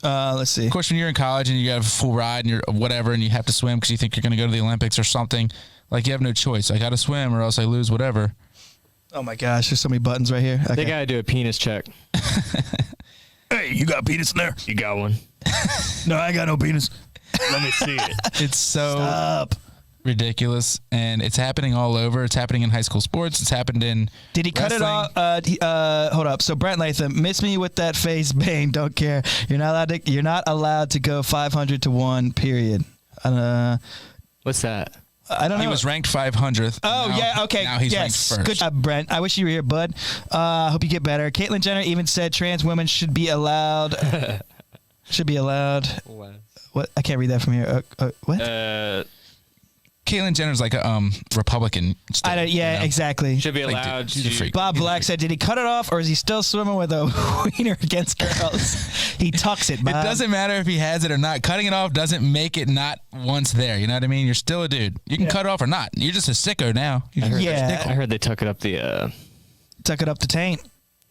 Let's see. Of course, when you're in college and you have a full ride and you're whatever and you have to swim because you think you're going to go to the Olympics or something, like you have no choice. I got to swim or else I lose whatever. Oh my gosh, there's so many buttons right here. Okay. They got to do a penis check. Hey, you got a penis in there? You got one. No, I got no penis. Let me see it. It's so Stop. ridiculous, and it's happening all over. It's happening in high school sports. It's happened in Did he cut wrestling. it off? Hold up. So Brent Latham, miss me with that face, Bane. Don't care. You're not allowed to go 500 to 1. Period. What's that? I don't know. He was ranked 500th. Oh, yeah, okay. Now he's yes. ranked first. Good job, Brent. I wish you were here, bud. Hope you get better. Caitlyn Jenner even said trans women should be allowed. What? I can't read that from here. What? Caitlyn Jenner's like a Republican. Still, exactly. Should be Like, allowed dude, she's a to. freak. Bob Black said, did he cut it off or is he still swimming with a wiener against girls? He tucks it, Bob. It doesn't matter if he has it or not. Cutting it off doesn't make it not once there. You know what I mean? You're still a dude. You can cut it off or not. You're just a sicko now. Yeah. I heard they took it up the Tuck it up the taint.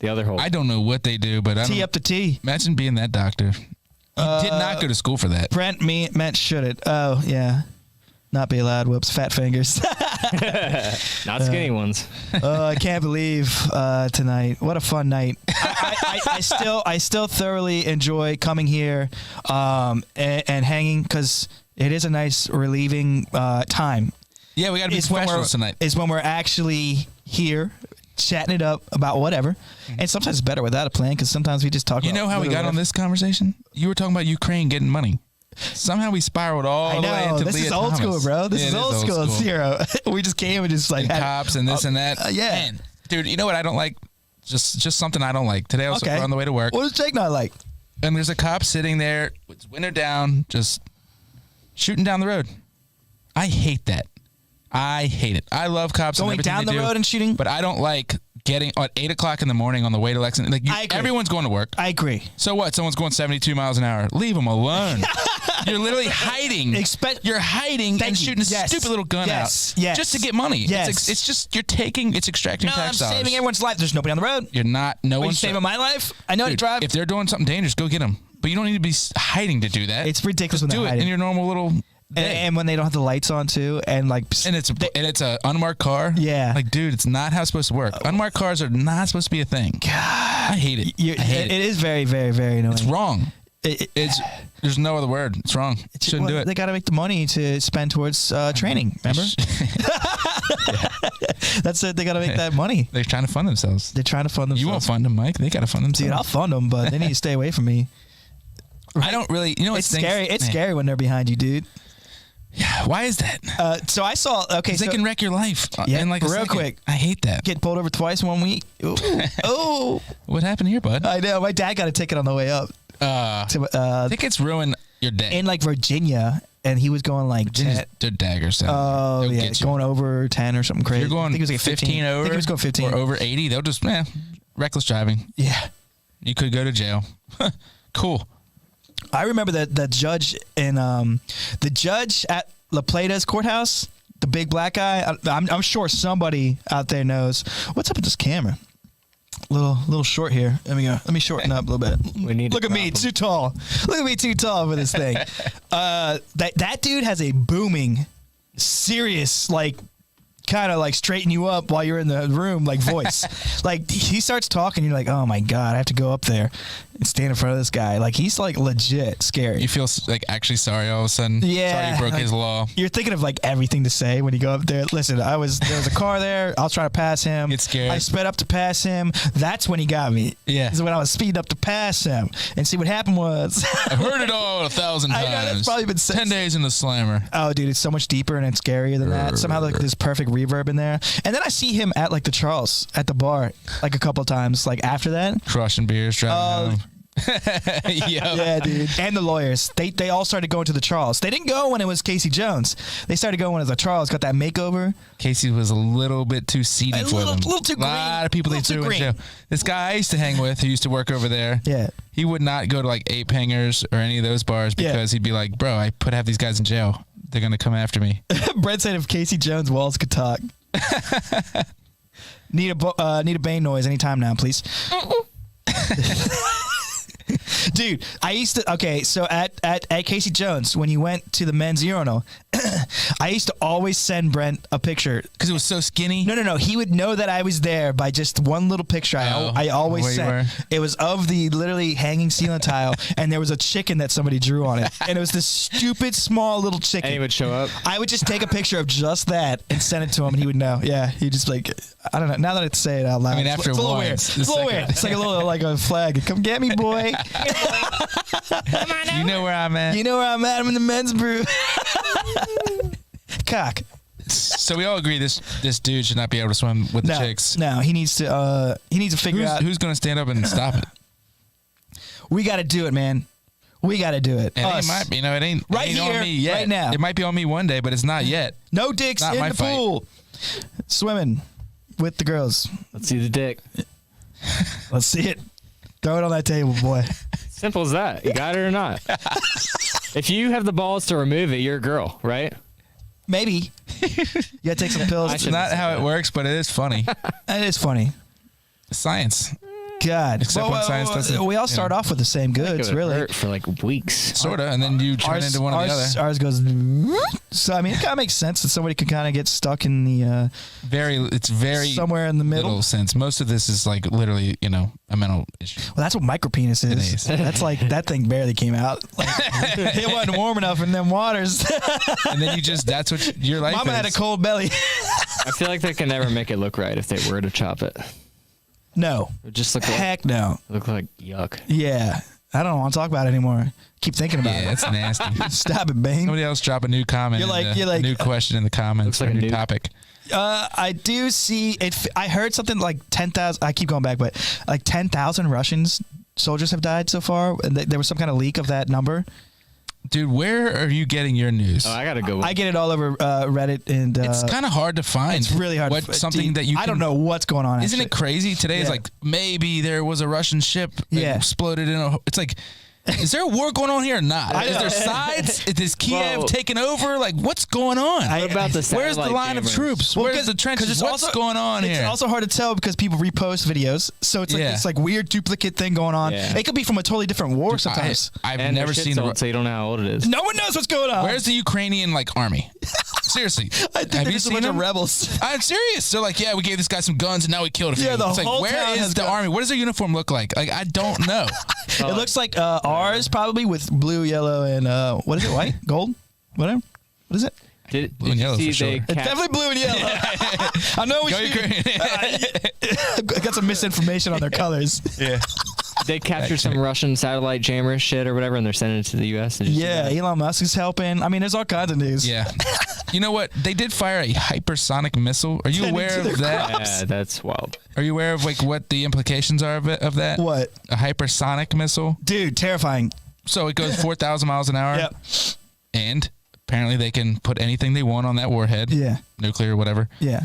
the other hole. I don't know what they do, but I Tee don't, up the T. imagine being that doctor. He did not go to school for that. Brent meant should it. Oh, yeah. Not be allowed. Whoops. Fat fingers. Not skinny ones. I can't believe tonight. What a fun night. I still thoroughly enjoy coming here and hanging because it is a nice relieving time. Yeah, we got to be professionals tonight. Is when we're actually here chatting it up about whatever. And sometimes it's better without a plan because sometimes we just talk about You know how we got on this conversation? You were talking about Ukraine getting money. Somehow we spiraled all the way into this Leah is old Thomas. school, bro. This Yeah, is it old school. It's zero. We just came and just like and cops and this and that. Yeah. Man, dude, you know what I don't like? Just something I don't like. Today I was on the way to work. What does Jake not like? And there's a cop sitting there with his window down, just shooting down the road. I hate that. I hate it. I love cops. Going down the road and shooting? But I don't like getting at 8 o'clock in the morning on the way to Lexington. Like everyone's going to work. I agree. So what? Someone's going 72 miles an hour. Leave them alone. You're literally hiding. You're hiding and shooting a stupid little gun out just to get money. Yes. It's just it's extracting tax dollars. I'm saving everyone's life. There's nobody on the road. You're not. No one's saving my life. I know how to drive. If they're doing something dangerous, go get them. But you don't need to be hiding to do that. It's ridiculous when do they're it hiding. in your normal little. And when they don't have the lights on too, and it's a unmarked car. Yeah, like dude, it's not how it's supposed to work. Unmarked cars are not supposed to be a thing. God, I hate it. It is very, very, very annoying. It's wrong. There's no other word. It's wrong. Shouldn't do it. They got to make the money to spend towards training. Remember? That's it. They got to make that money. They're trying to fund themselves. They're trying to fund themselves. You won't fund them, Mike. They got to fund themselves. Dude, I'll fund them, but they need to stay away from me. I don't really. You know, it's scary. It's scary when they're behind you, dude. Yeah, why is that? So I saw. Okay, they can wreck your life. Yeah, in like real quick. I hate that. Get pulled over twice in 1 week. Ooh. Oh, what happened here, bud? I know. My dad got a ticket on the way up. Tickets ruin your day. In like Virginia, and he was going like daggers. Oh yeah, going over 10 or something crazy. You're going. I think it was like 15 over. I think he was going 15 or over 80. They'll just reckless driving. Yeah, you could go to jail. Cool. I remember that judge in the judge at La Plata's courthouse, the big black guy. I'm sure somebody out there knows what's up with this camera. Little short here. Let me shorten up a little bit. Look at me, too tall. Look at me, too tall for this thing. That dude has a booming, serious, like, kind of like straighten you up while you're in the room, like voice. Like he starts talking, you're like, oh my god, I have to go up there and stand in front of this guy. Like he's like legit scary. You feel like actually sorry all of a sudden. Yeah, sorry you broke his law. You're thinking of like everything to say when you go up there. Listen, there was a car there. I was trying to pass him. Get scared. I sped up to pass him. That's when he got me. Yeah, this is when I was speeding up to pass him. And see what happened was I've heard it all 1,000 times. I know, that's probably been 10 days in the slammer. Oh, dude, it's so much deeper and it's scarier than that. Somehow like this perfect reverb in there. And then I see him at like the Charles at the bar like a couple of times. Like after that, crushing beers, driving home. Yeah, dude. And the lawyers, they all started going to the Charles. They didn't go when it was Casey Jones. They started going when the Charles got that makeover. Casey was a little bit too seedy for them. A little too green. A lot of people they threw in jail. This guy I used to hang with, who used to work over there. Yeah. He would not go to like Ape Hangers or any of those bars because he'd be like, bro, I put half these guys in jail. They're gonna come after me. Brett said if Casey Jones Walls could talk. Need a Bane noise anytime now, please. Dude, I used to, okay, so at Casey Jones, when you went to the men's urinal, I used to always send Brent a picture. Because it was so skinny? No. He would know that I was there by just one little picture I always sent. It was of the literally hanging ceiling tile, and there was a chicken that somebody drew on it. And it was this stupid, small little chicken. And he would show up? I would just take a picture of just that and send it to him, and he would know. Yeah, he just like, I don't know. Now that I say it out loud, I mean, after it's a little weird. It's a little weird. It's like a little, like a flag. Come get me, boy. You know where I'm at. You know where I'm at. I'm in the men's brew. Cock. So we all agree this dude should not be able to swim with the chicks. No, he needs to figure out who's going to stand up and stop it. We got to do it, man. We got to do it. And it ain't right here, on me yet. right now. It might be on me one day, but it's not yet. No dicks in the pool. Swimming with the girls. Let's see the dick. Let's see it. Throw it on that table, boy. Simple as that. You got it or not. If you have the balls to remove it, you're a girl, right? Maybe. You gotta take some pills. It's not how it works, but it is funny. It is funny. Science. God. Except when science doesn't. We all start off with the same goods, really. Hurt for like weeks. Sort of, and then you turn into one or the other. Ours goes. So, I mean, it kind of makes sense that somebody could kind of get stuck in the. It's very. Somewhere in the middle. Little sense. Most of this is like literally, a mental issue. Well, that's what micropenis is. It is. That's like, that thing barely came out. Like, it wasn't warm enough in them waters. And then that's what your life Mama is. had a cold belly. I feel like they can never make it look right if they were to chop it. No. It just look Heck no. Look like yuck. Yeah. I don't want to talk about it anymore. Keep thinking about it. Yeah, that's nasty. Stop it, Bane. Somebody else drop a new comment. You're like a new question in the comments. Looks like a new topic. I do see it. I heard something like 10,000. I keep going back, but like 10,000 Russian soldiers have died so far. And there was some kind of leak of that number. Dude, where are you getting your news? Oh, I gotta go. I get it all over Reddit, and it's kind of hard to find. It's really hard. Something that you. I don't know what's going on. Isn't it crazy? Today is like maybe there was a Russian ship that exploded in a. It's like. Is there a war going on here or not? Is there sides? Is Kiev taking over? Like, what's going on? What about the Where's the line of troops? Where's the trenches? What's going on here? It's also hard to tell because people repost videos, so it's like this like weird duplicate thing going on. It could be from a totally different war sometimes. I've never seen so you don't know how old it is. No one knows what's going on. Where's the Ukrainian army? Seriously, I think have you seen a bunch of rebels? I'm serious. They're like, yeah, we gave this guy some guns and now we killed a few. Yeah, it's like, where is the army? What does their uniform look like? Like, I don't know. It looks like ours probably with blue, yellow, and what is it? White, gold, whatever. What is it? Blue and yellow for sure. It's definitely blue and yellow. I know we got some misinformation on their colors. Yeah. They captured some Russian satellite jammer shit or whatever, and they're sending it to the U.S. Yeah, Elon Musk is helping. I mean, there's all kinds of news. Yeah. You know what? They did fire a hypersonic missile. Are you aware of that? Yeah, that's wild. Are you aware of like what the implications are of that? What? A hypersonic missile? Dude, terrifying. So it goes 4,000 miles an hour. Yep. And apparently they can put anything they want on that warhead. Yeah. Nuclear, whatever. Yeah.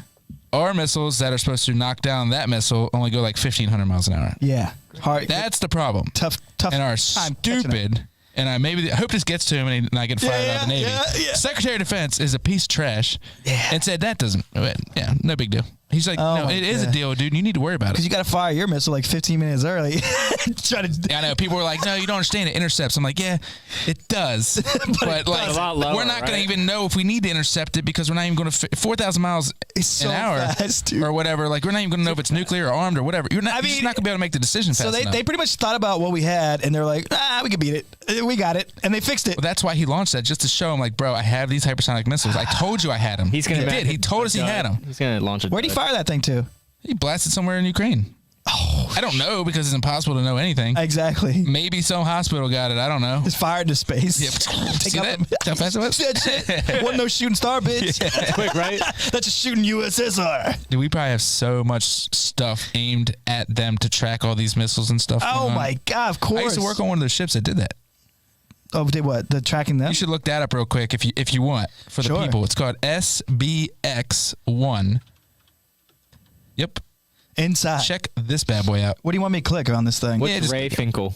Our missiles that are supposed to knock down that missile only go like 1,500 miles an hour. Yeah. Hard. That's the problem. Tough. And are stupid. And I hope this gets to him and I get fired out of the Navy. Secretary of Defense is a piece of trash. Yeah. And said that doesn't. Yeah, no big deal. He's like, no, it is a deal, dude. You need to worry about it. Because you got to fire your missile like 15 minutes early. I know. People were like, no, you don't understand. It intercepts. I'm like, yeah, it does. but like, a lot lower, we're not going to even know if we need to intercept it because we're not even going to 4,000 miles an hour or whatever. Like, we're not even going to know if it's nuclear or armed or whatever. You're just not going to be able to make the decision fast enough. They pretty much thought about what we had and they're like, we can beat it. We got it. And they fixed it. Well, that's why he launched that, just to show him, like, bro, I have these hypersonic missiles. I told you I had them. He did. He told us he had them. He's going to launch it. Where'd he fire that thing to? He blasted somewhere in Ukraine. I don't know because it's impossible to know anything. Exactly. Maybe some hospital got it. I don't know. It's fired into space. Yep. See that? How fast it was? Wasn't no shooting star, bitch. Yeah. That's quick, right? That's a shooting USSR. Dude, we probably have so much stuff aimed at them to track all these missiles and stuff. Oh my God, of course. I used to work on one of those ships that did that. Oh, did what? The tracking them? You should look that up real quick if you want for the people. It's called SBX-1. Yep. Inside. Check this bad boy out. What do you want me to click on this thing? What's Ray Finkel?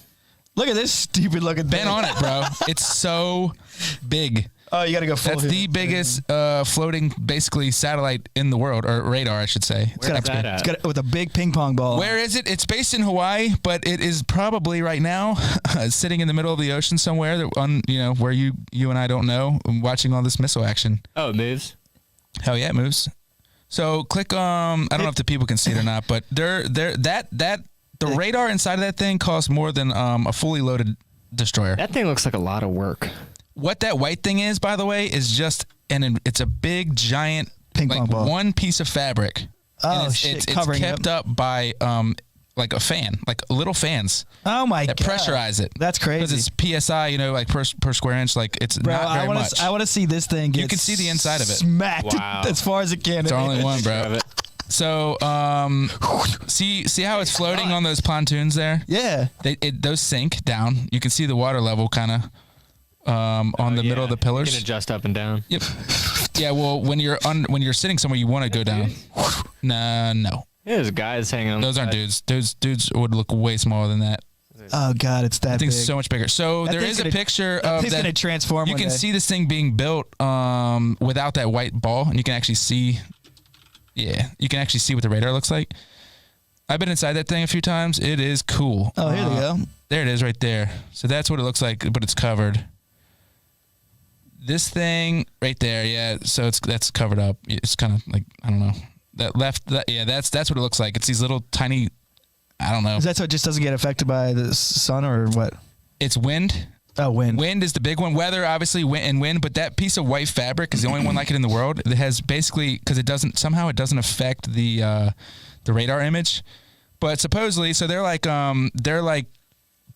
Look at this stupid looking thing. Ben on it, bro. It's so big. Oh, you got to go full. That's the biggest floating, basically, satellite in the world, or radar, I should say. It's got with a big ping pong ball. Where is it? It's based in Hawaii, but it is probably right now sitting in the middle of the ocean somewhere, where you and I don't know, watching all this missile action. Oh, it moves? Hell yeah, it moves. So click I don't know if the people can see it or not, but the radar inside of that thing costs more than a fully loaded destroyer. That thing looks like a lot of work. What that white thing is, by the way, is just it's a big giant ping pong ball. One piece of fabric. Oh shit! It's kept up by like a fan, like little fans. Oh my God! That pressurize it. That's crazy. Because it's PSI, like per square inch. Like it's not very much. I want to see this thing. You can see the inside of it. Smacked as far as it can. It's only one, bro. So see how it's floating on those pontoons there? Yeah. Those sink down. You can see the water level kind of on the middle of the pillars. You can adjust up and down. Yep. Yeah. Well, when you're sitting somewhere, you want to go down. No. Yeah, there's guys hanging on. Those aren't dudes. Dudes would look way smaller than that. Oh God, it's that. I think big. It's so much bigger. So there is a picture of that. Gonna transform. You can see this thing being built without that white ball, and you can actually see. Yeah, you can actually see what the radar looks like. I've been inside that thing a few times. It is cool. Oh, here they go. There it is, right there. So that's what it looks like, but it's covered. This thing right there, yeah. So that's covered up. It's kind of like, I don't know. That's what it looks like. It's these little tiny, I don't know. Is that so it just doesn't get affected by the sun or what? It's wind. Oh, wind. Wind is the big one. Weather, obviously, wind. But that piece of white fabric is the only one like it in the world. It has basically, because it doesn't affect the radar image. But supposedly, so they're like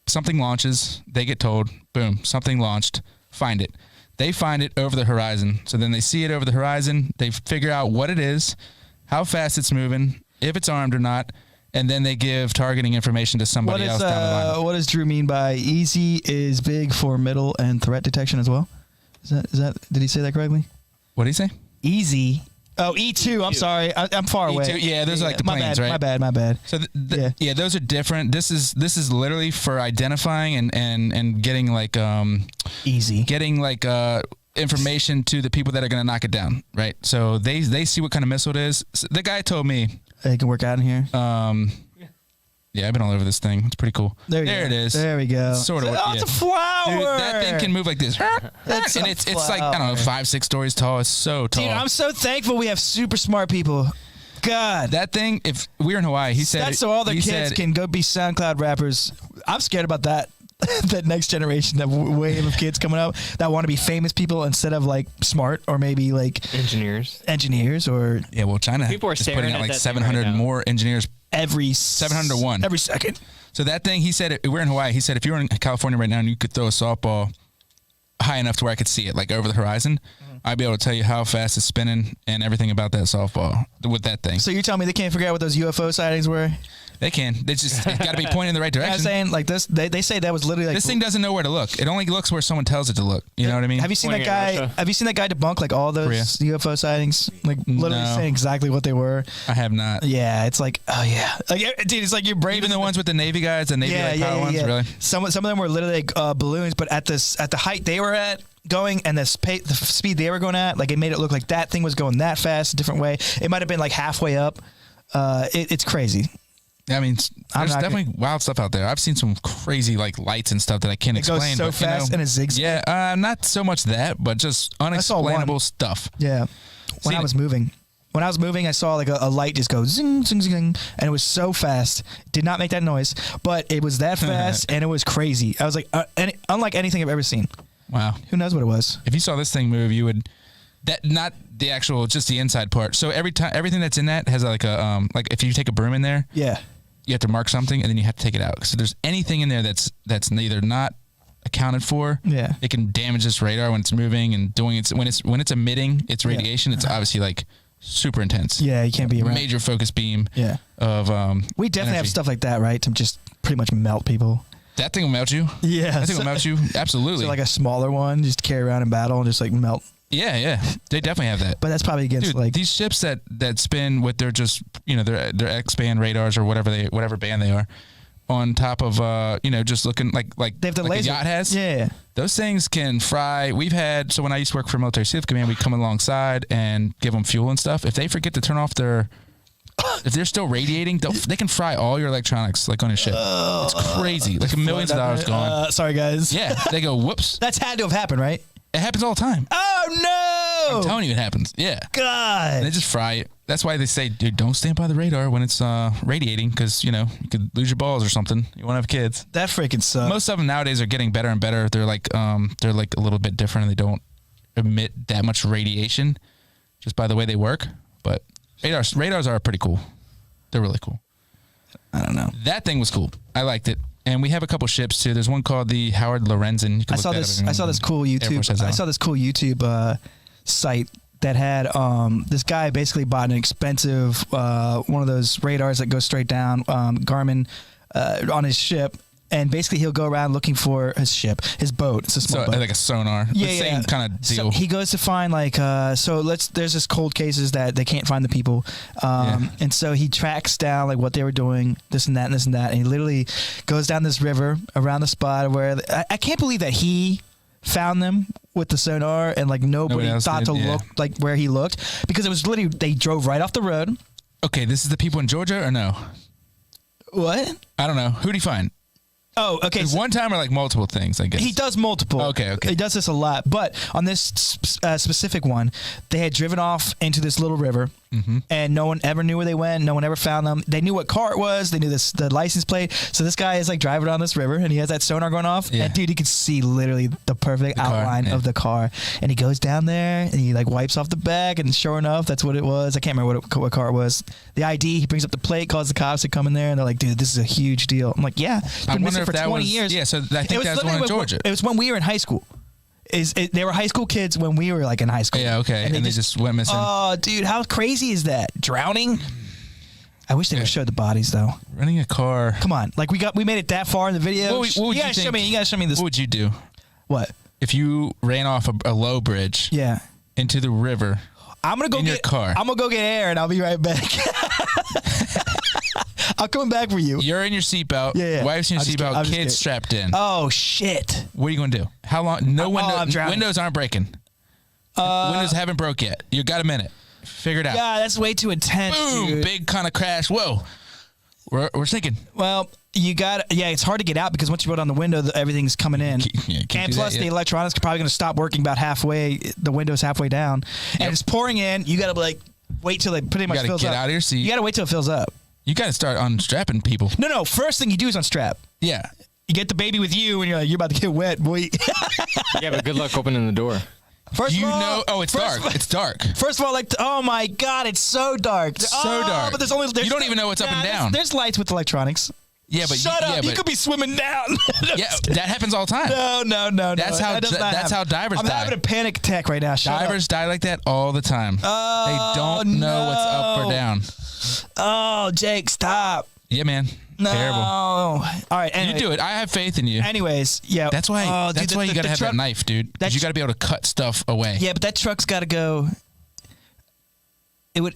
something launches, they get told, boom, something launched, find it. They find it over the horizon. So then they see it over the horizon. They figure out what it is, how fast it's moving, if it's armed or not, and then they give targeting information to somebody else down the line. What does Drew mean by easy is big for middle and threat detection as well? Is that did he say that correctly? What did he say? Easy. Oh, E2. I'm sorry. I'm far away. E2, yeah, those are like the planes, right? My bad. So yeah, those are different. This is literally for identifying and getting like easy. Getting like information to the people that are going to knock it down, right? So they see what kind of missile it is. So the guy told me it can work out in here. Yeah, I've been all over this thing. It's pretty cool. There it is. There we go. Sort of. Oh, it's a flower. Dude, that thing can move like this. And it's like, I don't know, 5-6 stories tall. It's so tall. Dude, I'm so thankful we have super smart people. God. That thing, if we were in Hawaii, he said. That's so all the kids can go be SoundCloud rappers. I'm scared about that. That next generation, that wave of kids coming up that want to be famous people instead of like smart or maybe like engineers or yeah. Well, China people are is putting out like 700 right more engineers every 700 to 1 every second. So that thing, he said, we're in Hawaii. He said if you were in California right now and you could throw a softball high enough to where I could see it, like over the horizon, I'd be able to tell you how fast it's spinning and everything about that softball with that thing. So you're telling me they can't figure out what those UFO sightings were? They can. They just got to be pointing in the right direction. I'm saying like this. They say that was literally like this thing doesn't know where to look. It only looks where someone tells it to look. You know what I mean? Have you seen that guy? Have you seen that guy debunk like all those UFO sightings? Like literally saying exactly what they were. I have not. Yeah, it's like like dude, it's like your brain. Even the ones with the Navy guys, the Navy power ones, really. Some of them were literally like balloons, but at the height they were at. Going and the speed they were going at, like it made it look like that thing was going that fast, a different way. It might have been like halfway up. It's crazy. I mean, there's definitely wild stuff out there. I've seen some crazy like lights and stuff that I can't explain. It goes so fast and it zigzags. Yeah, not so much that, but just unexplainable stuff. Yeah, when I was moving, I saw like a light just go zing, zing, zing, and it was so fast. Did not make that noise, but it was that fast and it was crazy. I was like, unlike anything I've ever seen. Wow. Who knows what it was? If you saw this thing move, you would not the actual, just the inside part. So everything that's in that has like a like if you take a broom in there, you have to mark something and then you have to take it out. So there's anything in there that's neither not accounted for. Yeah. It can damage this radar when it's moving and doing its when it's emitting its radiation. It's obviously like super intense. Yeah, you can't be around. Major focus beam. Yeah. Of we definitely have stuff like that, right? To just pretty much melt people. That thing will melt you. Yeah. That thing will melt you. Absolutely. So like a smaller one, just carry around in battle and just like melt. Yeah. They definitely have that. But that's probably against like these ships that spin with their just their X-band radars or whatever band they are on top of just looking like they have the like laser. a yacht has. Yeah. Those things can fry. We've had when I used to work for Military SEAL Command, we'd come alongside and give them fuel and stuff. If they forget to turn off if they're still radiating, they can fry all your electronics like on a ship. It's crazy. Like millions of dollars gone. Sorry, guys. Yeah. They go, whoops. That's had to have happened, right? It happens all the time. Oh, no. I'm telling you it happens. Yeah. God. And they just fry it. That's why they say, dude, don't stand by the radar when it's radiating because, you could lose your balls or something. You want to have kids. That freaking sucks. Most of them nowadays are getting better and better. They're like a little bit different and they don't emit that much radiation just by the way they work. But radars are pretty cool. They're really cool. I don't know. That thing was cool. I liked it. And we have a couple ships too. There's one called the Howard Lorenzen. I saw this cool YouTube site that had this guy basically bought an expensive one of those radars that goes straight down Garmin on his ship. And basically, he'll go around looking for his boat. It's a small boat. Like a sonar. Same kind of deal. So he goes to find there's this cold cases that they can't find the people. And so he tracks down like what they were doing, this and that and this and that. And he literally goes down this river around the spot where I can't believe that he found them with the sonar and like nobody thought to look like where he looked because it was literally, they drove right off the road. Okay, this is the people in Georgia or no? What? I don't know. Who'd he find? Oh, okay. So one time or like multiple things, I guess? He does multiple. Okay. He does this a lot. But on this specific one, they had driven off into this little river, and no one ever knew where they went. No one ever found them. They knew what car it was. They knew the license plate. So this guy is like driving on this river, and he has that sonar going off. Yeah. And dude, you can see literally the perfect outline of the car. And he goes down there, and he like wipes off the back, and sure enough, that's what it was. I can't remember what car it was. The ID, he brings up the plate, calls the cops to come in there, and they're like, dude, this is a huge deal. I'm like, yeah. I wonder if for 20 years. Yeah, so I think that's one in Georgia. It was when we were in high school. They were high school kids when we were like in high school. Yeah, okay. And they just went missing. Oh, dude, how crazy is that? Drowning? I wish they would have showed the bodies though. Renting a car. Come on, like we made it that far in the video. What would you think? You gotta show me this. What would you do? What? If you ran off a low bridge? Yeah. Into the river. I'm gonna go in your car. I'm gonna go get air and I'll be right back. I'm coming back for you. You're in your seatbelt. Yeah. Wife's in your seatbelt. Kids strapped in. Oh shit! What are you gonna do? How long? No windows aren't breaking. Windows haven't broke yet. You got a minute. Figure it out. Yeah, that's way too intense. Boom! Dude. Big kind of crash. Whoa! We're sinking. Well, you got. Yeah, it's hard to get out because once you put on the window, everything's coming in. And plus, the electronics are probably going to stop working about halfway. The window's halfway down, and it's pouring in. You got to like wait till it pretty much fills up. You got to get out of your seat. You got to wait till it fills up. You got to start unstrapping people. No. First thing you do is unstrap. Yeah. You get the baby with you, and you're like, you're about to get wet, boy. Yeah, but good luck opening the door. First of all, it's dark. It's dark. First of all, like, oh my God, it's so dark. So dark. But there's you don't even know what's up and down. There's lights with electronics. Yeah, but shut up. You could be swimming down. Yeah, that happens all the time. No. That's how divers die. I'm having a panic attack right now. Divers die like that all the time. They don't know what's up or down. Oh, Jake, stop. Yeah, man. No. Terrible. All right. Anyway. You do it. I have faith in you. Anyways, yeah. That's why. That's why you got to have that knife, dude. Because you got to be able to cut stuff away. Yeah, but that truck's got to go. You would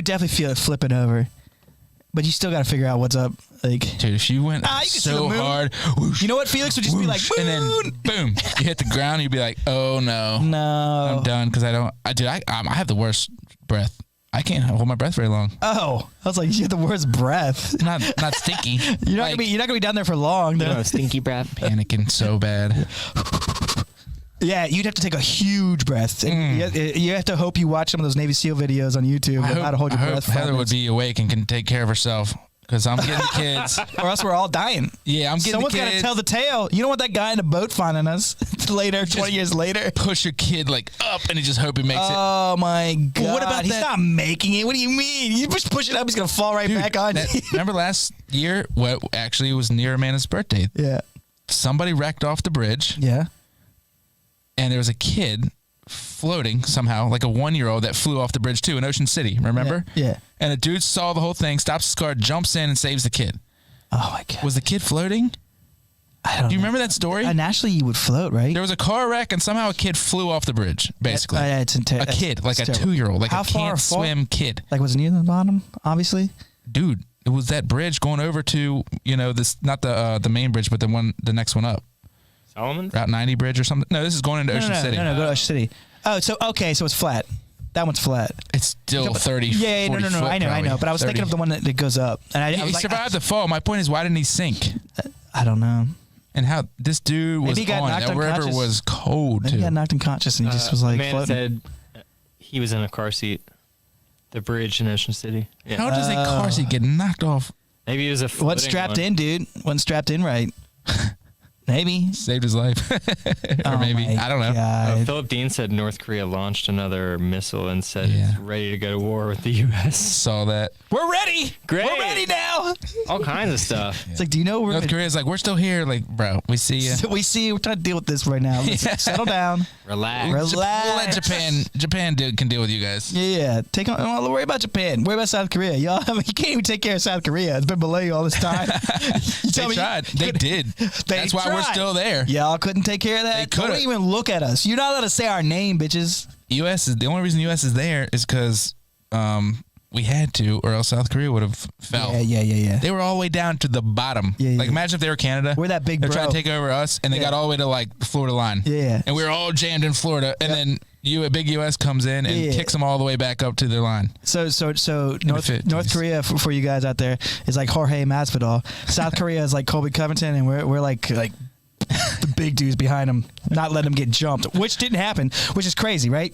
definitely feel it flipping over, but you still got to figure out what's up. Like, dude, if you went so hard, whoosh, you know what? Felix would just be like, moon! And then boom, you hit the ground. You'd be like, oh no, I'm done because I don't. I have the worst breath. I can't hold my breath very long. Oh, I was like, you have the worst breath. Not stinky. You're not gonna be down there for long. No, stinky breath. Panicking so bad. Yeah, you'd have to take a huge breath. You have to hope you watch some of those Navy SEAL videos on YouTube of how to hold your breath. I hope Heather would be awake and can take care of herself. Because I'm getting the kids. Or else we're all dying. Yeah, I'm getting Someone's the kids. got to tell the tale. You don't want that guy in a boat finding us later, 20 years later. Push your kid like up and you just hope he makes it. Oh my God. Well, what about He's that? not making it. What do you mean? You just push it up, he's going to fall right back on you. Remember last year? What actually was near Amanda's birthday? Yeah. Somebody wrecked off the bridge. Yeah. And there was a kid floating somehow, like a 1-year-old that flew off the bridge too in Ocean City, remember? Yeah. And a dude saw the whole thing, stops his car, jumps in and saves the kid. Oh my God. Was the kid floating? I don't know. Do you remember that story? Naturally, you would float, right? There was a car wreck and somehow a kid flew off the bridge, basically. A kid, like a 2-year-old, like a can't swim kid. Like, was it near the bottom, obviously? Dude, it was that bridge going over to, this, not the main bridge, but the next one up. Solomon? Route 90 bridge or something. No, this is going into Ocean City. No, go to Ocean City. Oh, so it's flat. That one's flat. It's still 30. Yeah, 40 no. I know. But I was 30. thinking of the one that goes up, and he survived the fall. My point is, why didn't he sink? I don't know. And how this dude was on that river was cold too. He got knocked unconscious, and he just was like man floating. said he was in a car seat. The bridge in Ocean City. Yeah. How does a car seat get knocked off? Maybe he was a. Wasn't strapped in, dude. Wasn't strapped in right. Maybe. Saved his life. Or maybe. I don't know. Philip Dean said North Korea launched another missile and said it's ready to go to war with the U.S. Saw that. We're ready. Great. We're ready now. All kinds of stuff. It's like, do you know North Korea's like, we're still here. Like, bro, we see you. We see you. We're trying to deal with this right now. Let's settle down. Relax. We'll let Japan can deal with you guys. Yeah. Don't worry about Japan. Worry about South Korea. Y'all, you can't even take care of South Korea. It's been below you all this time. They tried. They did. That's why we're still there. Y'all couldn't take care of that. Don't even look at us. You're not allowed to say our name, bitches. U.S. is the only reason U.S. is there is because we had to, or else South Korea would have fell. Yeah. They were all the way down to the bottom. Like, imagine if they were Canada. We're that big. They're trying to take over us, and they got all the way to like the Florida line. Yeah. And we were all jammed in Florida, and then a big U.S. comes in and kicks them all the way back up to their line. So North Korea for you guys out there is like Jorge Masvidal. South Korea is like Colby Covington, and we're like the big dudes behind him, not letting him get jumped, which didn't happen, which is crazy, right?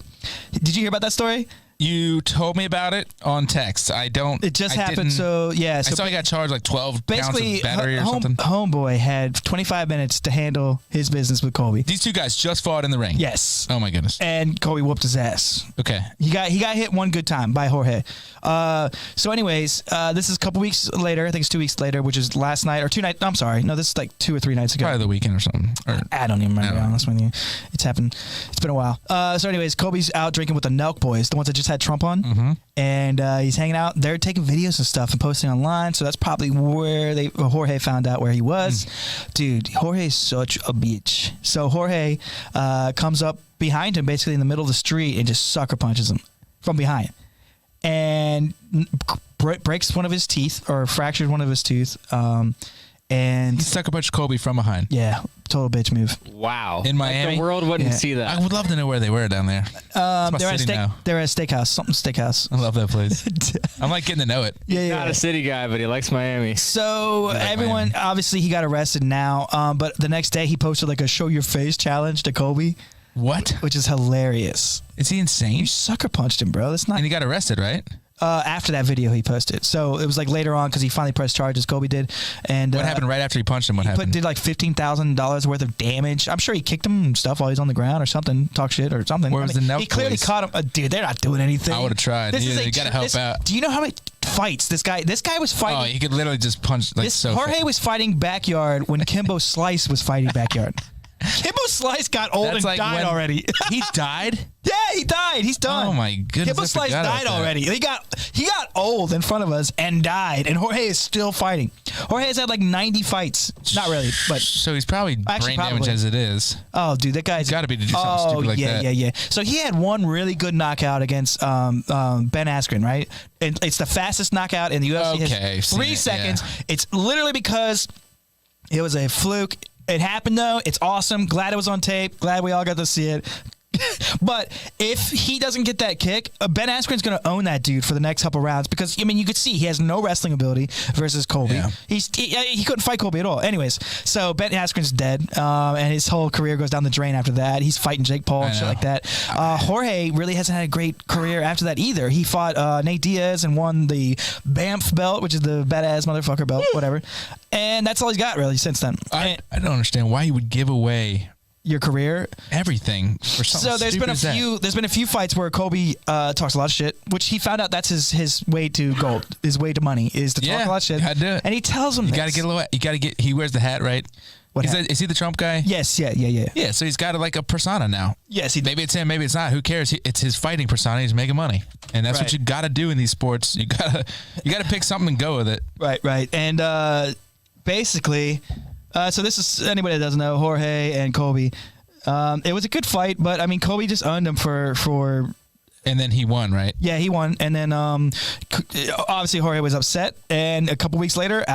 Did you hear about that story? You told me about it on text. It just happened. So I saw he got charged like 12 pounds of battery or something. Homeboy had 25 minutes to handle his business with Colby. These two guys just fought in the ring. Yes. Oh my goodness. And Colby whooped his ass. Okay. He got hit one good time by Jorge. So anyways, this is a couple weeks later. I think it's 2 weeks later, which is last night or 2 nights. I'm sorry. No, this is like 2 or 3 nights ago. Probably the weekend or something. I don't even remember. To be honest with you, it's happened. It's been a while. So anyways, Colby's out drinking with the Nelk boys, the ones that just just had Trump on, and he's hanging out. They're taking videos and stuff and posting online. So that's probably where Jorge found out where he was. Dude, Jorge is such a bitch. So Jorge comes up behind him, basically in the middle of the street, and just sucker punches him from behind, and breaks one of his teeth or fractured one of his teeth. And he sucker punched Kobe from behind. Yeah, total bitch move. Wow. In Miami, the world wouldn't see that. I would love to know where they were down there. They're at a steakhouse, something steakhouse. I love that place. I'm like getting to know it. Yeah. Not a city guy, but he likes Miami. So everyone, obviously, he got arrested now. But the next day, he posted like a show your face challenge to Kobe. What? Which is hilarious. Is he insane? You sucker punched him, bro. That's not. And he got arrested, right? After that video he posted. So it was like later on because he finally pressed charges, Kobe did. And what happened right after he punched him? What happened? Did like $15,000 worth of damage. I'm sure he kicked him and stuff while he's on the ground or something, talk shit or something. Where was the Nelk He clearly boys? Caught him. Dude, they're not doing anything. I would have tried. You got to help out. Do you know how many fights this guy was fighting? Oh, he could literally just punch like so. Jorge was fighting backyard when Kimbo Slice was fighting backyard. Kimbo Slice got old and died already. He died? Yeah, he died. He's done. Oh my goodness. Kimbo Slice died already. He got old in front of us and died. And Jorge is still fighting. Jorge has had like 90 fights. Not really, but so he's probably brain damage as it is. Oh, dude, that guy's got to be to do something stupid like that. Yeah. So he had one really good knockout against Ben Askren, right? And it's the fastest knockout in the UFC. Okay, 3 seconds. Yeah. It's literally because it was a fluke. It happened, though. It's awesome. Glad it was on tape. Glad we all got to see it. But if he doesn't get that kick, Ben Askren's going to own that dude for the next couple rounds because, I mean, you could see he has no wrestling ability versus Colby. Yeah. He couldn't fight Colby at all. Anyways, so Ben Askren's dead, and his whole career goes down the drain after that. He's fighting Jake Paul and shit like that. Jorge really hasn't had a great career after that either. He fought Nate Diaz and won the BAMF belt, which is the badass motherfucker belt, whatever. And that's all he's got really since then. I don't understand why he would give away your career, everything for something. So there's been a few fights where Kobe talks a lot of shit, which he found out that's his way to gold, his way to money is to talk a lot of shit. Gotta do it. And he tells him you gotta get a little. You gotta get. He wears the hat, right? Is he the Trump guy? Yes. Yeah. Yeah. So he's got like a persona now. Yes. Maybe it's him. Maybe it's not. Who cares? It's his fighting persona. He's making money, and that's what you gotta do in these sports. You gotta pick something and go with it. Right. And basically. So this is anybody that doesn't know Jorge and Kobe. It was a good fight, but I mean Kobe just owned him for. And then he won, right? Yeah, he won, and then obviously Jorge was upset. And a couple weeks later,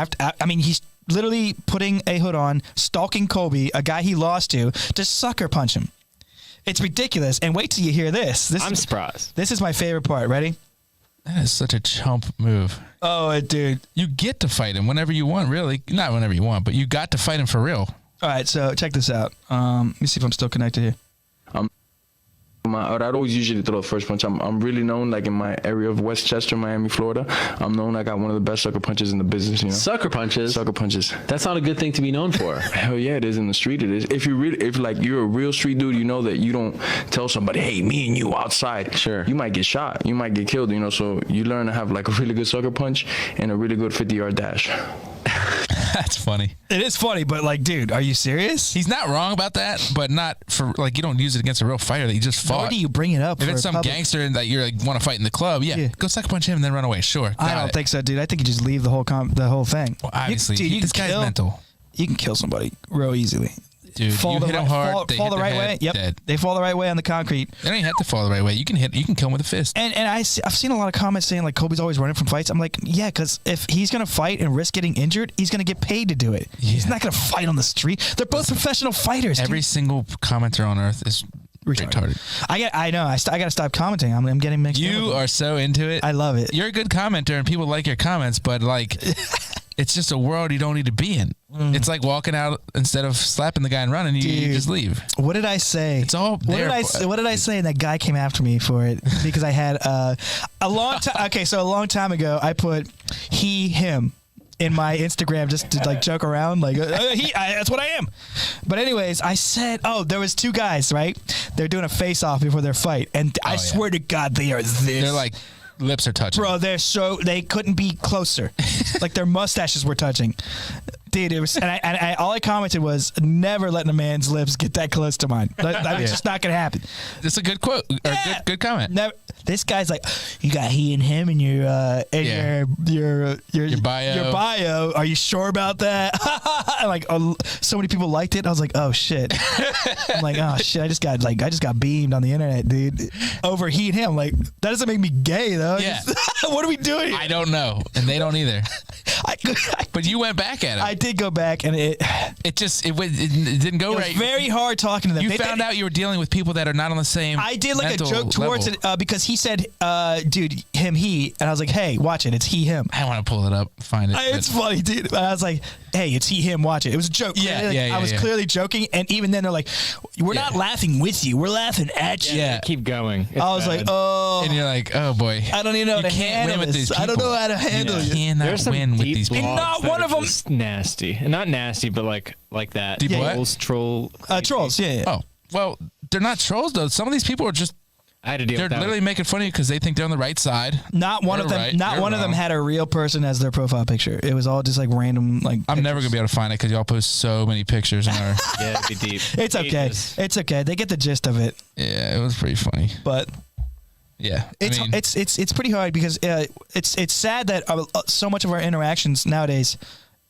he's literally putting a hood on, stalking Kobe, a guy he lost to sucker punch him. It's ridiculous. And wait till you hear this. I'm surprised. This is my favorite part. Ready? That is such a chump move. Oh, dude. You get to fight him whenever you want, really. Not whenever you want, but you got to fight him for real. All right, so check this out. Let me see if I'm still connected here. I'd always usually throw the first punch. I'm really known, like in my area of Westchester, Miami, Florida. I'm known. I got one of the best sucker punches in the business. You know, sucker punches. Sucker punches. That's not a good thing to be known for. Hell yeah, it is in the street. It is. If you're a real street dude, you know that you don't tell somebody, hey, me and you outside. Sure. You might get shot. You might get killed. You know, so you learn to have like a really good sucker punch and a really good 50-yard dash. That's funny. It is funny, but like, dude, are you serious? He's not wrong about that, but not for like you don't use it against a real fighter that you just fought. Why do you bring it up? If it's some gangster that you like want to fight in the club, go sucker punch him and then run away. Sure. I don't think so, dude. I think you just leave the whole thing. Well, obviously, this guy's mental. You can kill somebody real easily. Dude, you hit them hard. Fall the right way. Yep, dead. They fall the right way on the concrete. They don't even have to fall the right way. You can kill them with a fist. And I've seen a lot of comments saying like Kobe's always running from fights. I'm like, yeah, because if he's gonna fight and risk getting injured, he's gonna get paid to do it. Yeah. He's not gonna fight on the street. They're both professional fighters. Every single commenter on earth is retarded. I know. I got to stop commenting. I'm getting mixed. You are so into it. I love it. You're a good commenter and people like your comments, but like. It's just a world you don't need to be in. It's like walking out instead of slapping the guy and running, you just leave. What did I say? It's all there. What did I say? And that guy came after me for it because I had a long time. Okay, so a long time ago, I put him in my Instagram just to like joke around, like that's what I am. But anyways, I said, there was two guys, right? They're doing a face-off before their fight, and I swear to God, they are this. They're like. Lips are touching. Bro, they couldn't be closer. Like their mustaches were touching. Dude, it was, and I all I commented was, never letting a man's lips get that close to mine. It's just not gonna happen. It's a good quote, or good comment. Never, this guy's like, you got he and him in your bio. Are you sure about that? Like, so many people liked it. I was like, oh shit. I'm like, oh shit. I just got beamed on the internet, dude. Over he and him. Like, that doesn't make me gay though. Yeah. What are we doing? I don't know, and they don't either. But you went back at it. I did go back, and it didn't go right. It was very hard talking to them. You found out you were dealing with people that are not on the same. I did like a joke towards level. it because he said, dude, him, he, and I was like, hey, watch it. It's he, him. I want to pull it up, find it. It's funny, dude. But I was like, hey, it's he, him, watch it. It was a joke. I was clearly joking, and even then they're like, we're not laughing with you. We're laughing at you. Yeah, keep going. I was like, oh. And you're like, oh boy. I don't even know how to handle this. I don't know how to handle it. You cannot win with these people. And not one of them. Nasty. Not nasty, but like that. Deep what? Trolls, yeah. Oh, well, they're not trolls, though. Some of these people are just... I had to deal with that. They're literally making fun of you because they think they're on the right side. Not one of them. Right. Not one of them had a real person as their profile picture. It was all just like random. Like I'm never gonna be able to find it because y'all post so many pictures on our. Yeah, it'd be deep. It's okay. It's okay. They get the gist of it. Yeah, it was pretty funny. But yeah, it's pretty hard because it's sad that so much of our interactions nowadays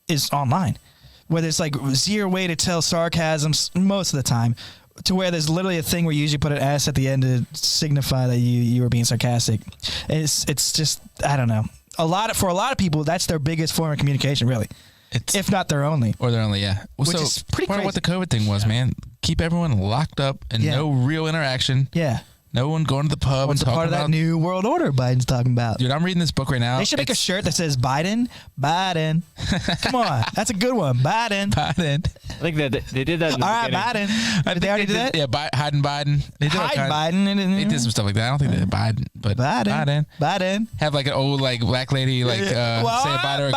is online, where there's like zero way to tell sarcasms most of the time. To where there's literally a thing where you usually put an S at the end to signify that you were being sarcastic. It's just, I don't know. For a lot of people, that's their biggest form of communication, really. If not their only. Or their only, yeah. Well, which so is pretty part crazy. of what the COVID thing was, man. Keep everyone locked up and no real interaction. Yeah. No one going to the pub What's and talking part of about that new world order Biden's talking about? Dude, I'm reading this book right now. They should make a shirt that says Biden. Come on. That's a good one. Biden. I think that they did that in the all right, beginning. Biden. Did they already do that? Yeah, Hiding Biden. They did Biden. They did some stuff like that. I don't think they did Biden, but Biden. Have like an old like black lady like say a bye to her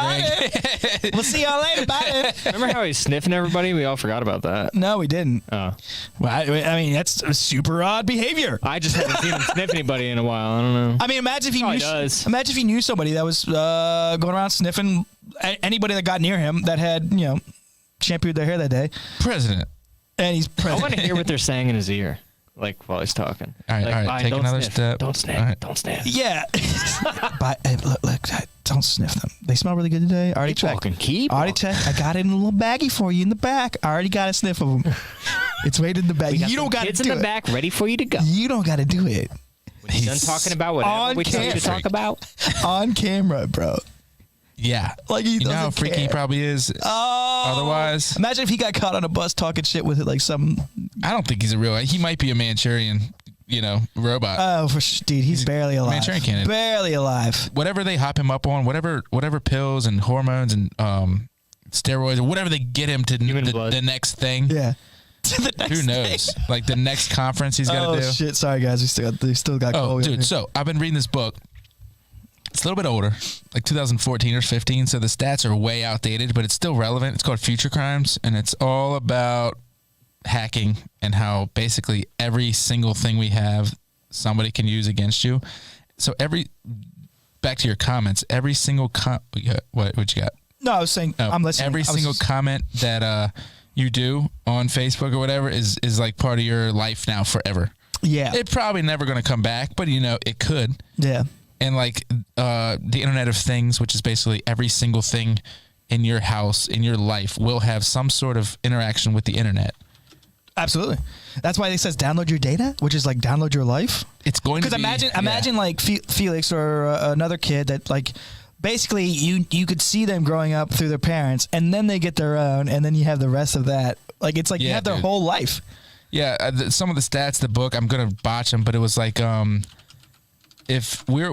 Greg. We'll see y'all later, Biden. Remember how he's sniffing everybody? We all forgot about that. No, we didn't. Oh. Well, I mean, that's a super odd behavior. I just haven't seen him sniff anybody in a while. I don't know. I mean, imagine if he knew somebody that was going around sniffing anybody that got near him that had, shampooed their hair that day. President. And he's president. I want to hear what they're saying in his ear, like while he's talking. All right. Take another step. Don't sniff. Right. Don't sniff. Yeah. But hey, look, don't sniff them. They smell really good today. I already checked. Already checked. I got it in a little baggie for you in the back. I already got a sniff of them. It's right in the back. You don't got to do it. Kids in the back ready for you to go. You don't got to do it. He's done talking about whatever we tell you to talk about. On camera, bro. Yeah. Like he know how freaky he probably is. Oh. Otherwise. Imagine if he got caught on a bus talking shit with it like some. I don't think he's a real. He might be a Manchurian, robot. Oh, dude, he's barely alive. Manchurian candidate. Barely alive. Whatever they hop him up on, whatever pills and hormones and steroids or whatever they get him to the next thing. Yeah. Who knows? Like the next conference he's got to do. Oh shit! Sorry guys, we still got. Oh, dude. So I've been reading this book. It's a little bit older, like 2014 or 15. So the stats are way outdated, but it's still relevant. It's called Future Crimes, and it's all about hacking and how basically every single thing we have, somebody can use against you. So back to your comments, every single what you got? No, I was saying I'm listening. Every single comment that you do on Facebook or whatever is like part of your life now forever. Yeah. It's probably never going to come back, but it could. Yeah. And like the Internet of Things, which is basically every single thing in your house, in your life, will have some sort of interaction with the internet. Absolutely. That's why it says download your data, which is like download your life. It's going to be. Because imagine like Felix or another kid that like basically you could see them growing up through their parents, and then they get their own, and then you have the rest of that. Like it's like you have their whole life. Yeah, some of the stats, the book, I'm gonna botch them, but it was like if we're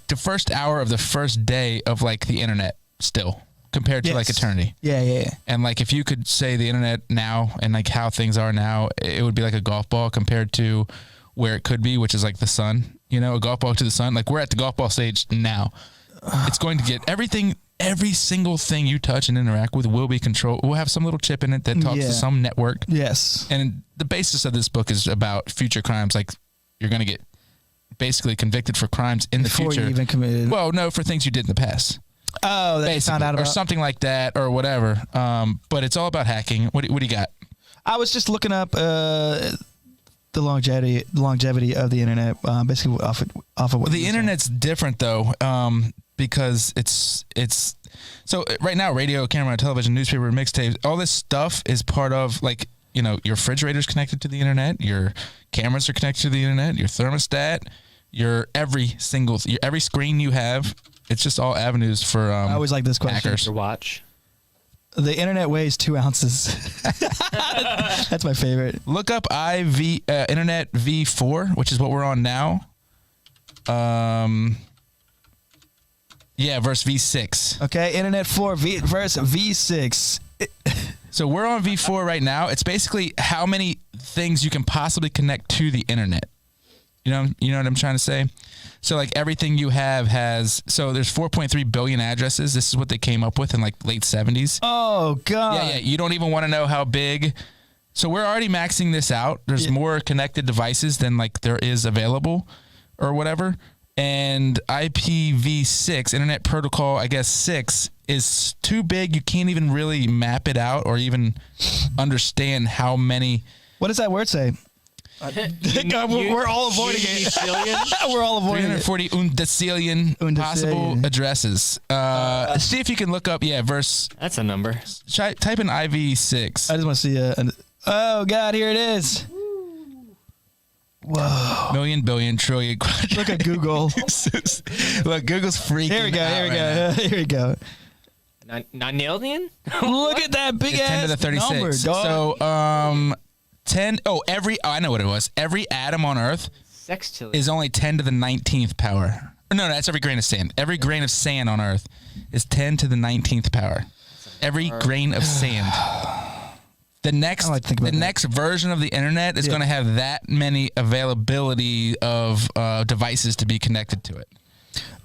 the first hour of the first day of like the internet still compared to like eternity. Yeah. And like if you could say the internet now and like how things are now, it would be like a golf ball compared to where it could be, which is like the sun. A golf ball to the sun. Like we're at the golf ball stage now. It's going to get everything. Every single thing you touch and interact with will be controlled. We'll have some little chip in it that talks to some network. Yes. And the basis of this book is about future crimes. Like you're going to get basically convicted for crimes in the future. Before you even committed. Well, no, for things you did in the past. Oh, they found out about, or something like that, or whatever. But it's all about hacking. What do you got? I was just looking up the longevity of the internet, basically off of what the internet's different though, because it's so right now radio, camera, television, newspaper, mixtapes, all this stuff is part of like your refrigerator's connected to the internet, your cameras are connected to the internet, your thermostat, every screen you have. It's just all avenues for I always like this question. Hackers. Your watch. The internet weighs 2 ounces. That's my favorite. Look up Internet V4, which is what we're on now. Verse V6. Okay, Internet 4 verse V6. So we're on V4 right now. It's basically how many things you can possibly connect to the internet. You know what I'm trying to say? So like everything you have has, so there's 4.3 billion addresses. This is what they came up with in like late 70s. Oh God. Yeah. You don't even want to know how big. So we're already maxing this out. There's more connected devices than like there is available or whatever. And IPv6, Internet Protocol, I guess 6, is too big. You can't even really map it out or even understand how many. What does that word say? We're all avoiding it. We're all avoiding 340 undecillion possible addresses. See if you can look up, verse. That's a number. Type in IV6. I just want to see oh God, here it is. Whoa. Million, billion, trillion. Look at Google. Look, Google's freaking Here we go. Here we go. 9 million? Look at that big ass 10 to the 36. number, dog. So, 10. Oh, I know what it was. Every atom on Earth is only 10 to the 19th power. No, that's every grain of sand. Every grain of sand on Earth is 10 to the 19th power. Every grain of sand. The next version of the internet is going to have that many availability of devices to be connected to it.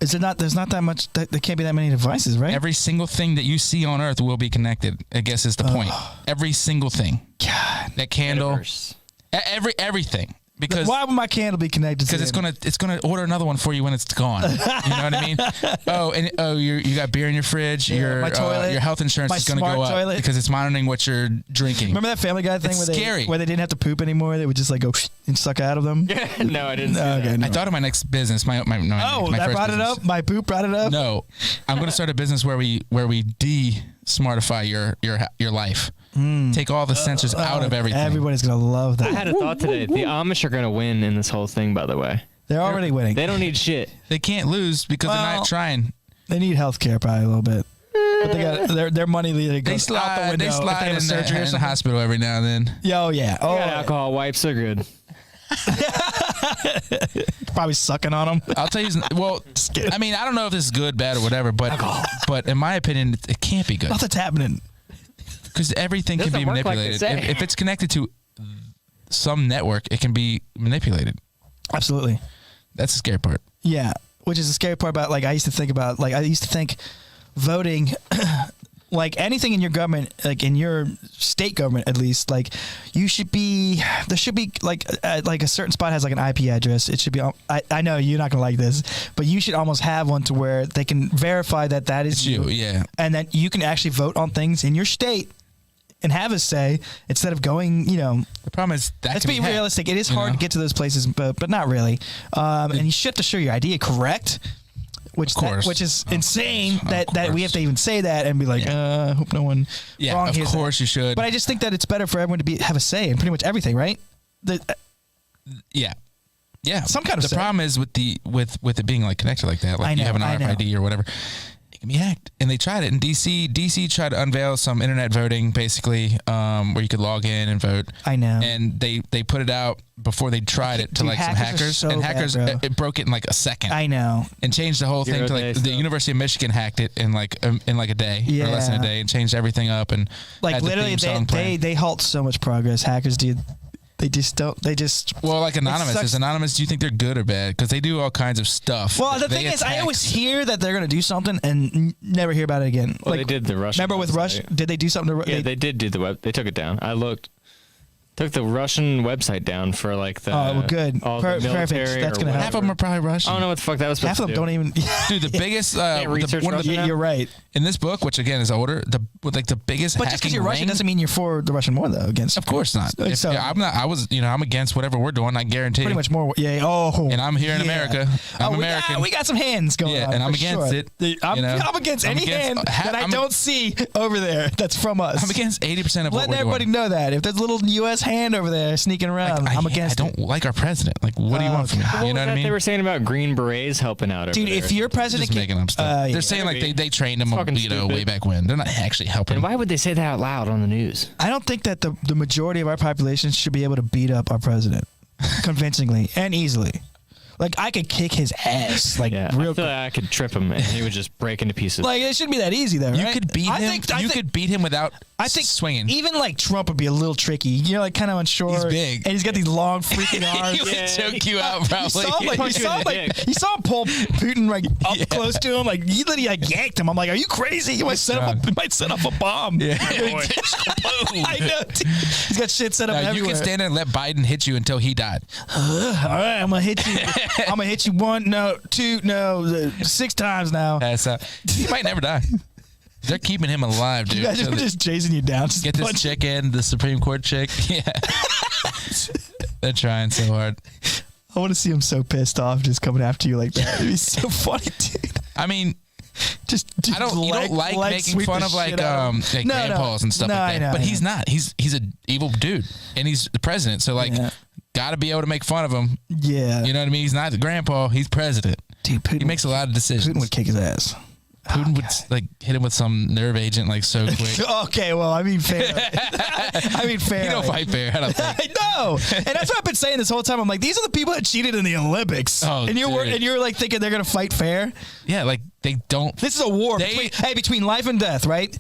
Is it not? There's not that much. There can't be that many devices, right? Every single thing that you see on Earth will be connected. I guess is the point. Every single thing. God, that candle. Everything. Because why would my candle be connected? Because it's gonna order another one for you when it's gone. You know what I mean? You got beer in your fridge. Yeah, my toilet. Your health insurance is gonna go up because it's monitoring what you're drinking. Remember that Family Guy thing where they didn't have to poop anymore? They would just like go and suck out of them. No, I didn't. Okay, no. I thought of my next business. My that brought it up. My poop brought it up. No, I'm gonna start a business where we de-smartify your life. Take all the sensors out of everything. Everybody's gonna love that. I had a thought today. The Amish are gonna win in this whole thing. By the way, they're already winning. They don't need shit. They can't lose because they're not trying. They need health care probably a little bit. But they got their money goes out the window. They slide in the hospital every now and then. Oh yeah. Oh, alcohol wipes are good. Probably sucking on them. I'll tell you. Well, I mean, I don't know if this is good, bad, or whatever, but in my opinion, it can't be good. Nothing's happening. Because everything can be manipulated. Like if it's connected to some network, it can be manipulated. Absolutely. That's the scary part. Yeah, which is the scary part about, like, I used to think voting, like anything in your government, like in your state government at least, like there should be like a certain spot has like an IP address. It should be, I know you're not going to like this, but you should almost have one to where they can verify that is you. Yeah. And that you can actually vote on things in your state and have a say instead of going, The problem is that let's be realistic. It is hard to get to those places, but not really. And you should have to show your ID correct, which is insane that we have to even say that and be like, I hope no one wrong of course you should. But I just think that it's better for everyone to have a say in pretty much everything, right? Yeah. Some kind of the say. problem is with it being like connected like that, like you have an RFID or whatever. Can be hacked, and they tried it in DC. DC tried to unveil some internet voting, basically, where you could log in and vote. I know, and they put it out before they tried it to like some hackers, and hackers it broke it in like a second. I know, and changed the whole thing to like the University of Michigan hacked it in like a day or less than a day, and changed everything up and like literally they halt so much progress. Hackers do. They just don't. Well, like Anonymous. Is Anonymous, do you think they're good or bad? Because they do all kinds of stuff. Well, the thing is, I always hear that they're going to do something and never hear about it again. Well, they did the Russian. Remember with Rush? Did they do something to? Yeah, they did do the web. They took it down. I looked. Took the Russian website down for like the. Oh, well, good. All the military Perfect. That's gonna help. Half of them are probably Russian. I don't know what the fuck that was supposed Half of to them do. don't even. Dude, the biggest research one of the, Russian. You're right. in this book, which again is older, the biggest But hacking just because you're Russian ring- doesn't mean you're for the Russian war, though. Against. Of course not. So- I'm not. I'm against whatever we're doing. I guarantee. Pretty much more. Yeah. Oh. And I'm here in yeah. America. I'm American. We got some hands going Yeah, on. and I'm for against sure. it, I'm, you know? I'm against I'm any against- hand that I don't see over there. That's from us. I'm against 80% of what Letting we're everybody doing. know that if there's a little U.S. hand over there sneaking around, I'm against I don't like our president. Like, what do you want from me? What You know was what I mean? They were saying about Green Berets helping out. Dude, over if there. your president, Just making up stuff. They're saying like they trained him, fucking way stupid. back when. They're not actually helping. And why would they say that out loud on the news? I don't think that the majority of our population should be able to beat up our president convincingly and easily. Like, I could kick his ass, like, Yeah, real I feel quick. like I could trip him and he would just break into pieces. Like, it shouldn't be that easy, though, right? You could beat him. You could beat him without swinging. Even, like, Trump would be a little tricky. You're, like, kind of unsure. He's big. And he's got these long, freaking arms. He would choke you out, probably. You saw him pull Putin, like, up close to him. Like, he literally, like, yanked him. I'm like, are you crazy? You might set off a bomb. Yeah. I know. Dude. He's got shit set up Now, everywhere. you can stand there and let Biden hit you until he died. All right, I'm gonna hit you. I'm gonna hit you 1, no, 2, no, 6 times now. Pass out. He might never die. They're keeping him alive, dude. You guys are just chasing you down. Just Get this chick in, the Supreme Court chick. Yeah. They're trying so hard. I want to see him so pissed off, just coming after you like that. It'd be so funny, dude. I mean, just I don't. You don't like making fun of like grandpas and stuff like that. But he's not. He's an evil dude, and he's the president. So like, gotta be able to make fun of him. Yeah. You know what I mean? He's not the grandpa. He's president. Dude, Putin, he makes a lot of decisions. Putin would kick his ass. Putin would like hit him with some nerve agent like so quick. Okay, well, I mean fair. I mean fair. You don't fight fair. I don't think. I know, and that's what I've been saying this whole time. I'm like, these are the people that cheated in the Olympics, and you're like thinking they're gonna fight fair. Yeah, like they don't. This is a war between life and death, right?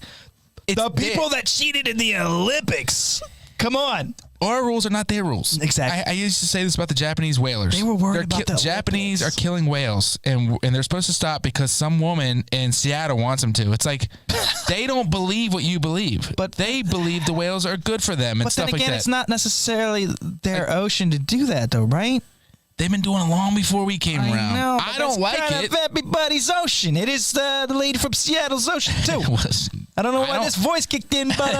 The people that cheated in the Olympics. Come on. Our rules are not their rules. Exactly. I used to say this about the Japanese whalers. They were worried about the Japanese are killing whales, and they're supposed to stop because some woman in Seattle wants them to. It's like they don't believe what you believe, but they believe the whales are good for them and stuff like that. But then again, it's not necessarily their ocean to do that, though, right? They've been doing it long before we came around. Know, I don't like kind it. Of everybody's ocean. It is the lady from Seattle's ocean too. I don't know why this voice kicked in, but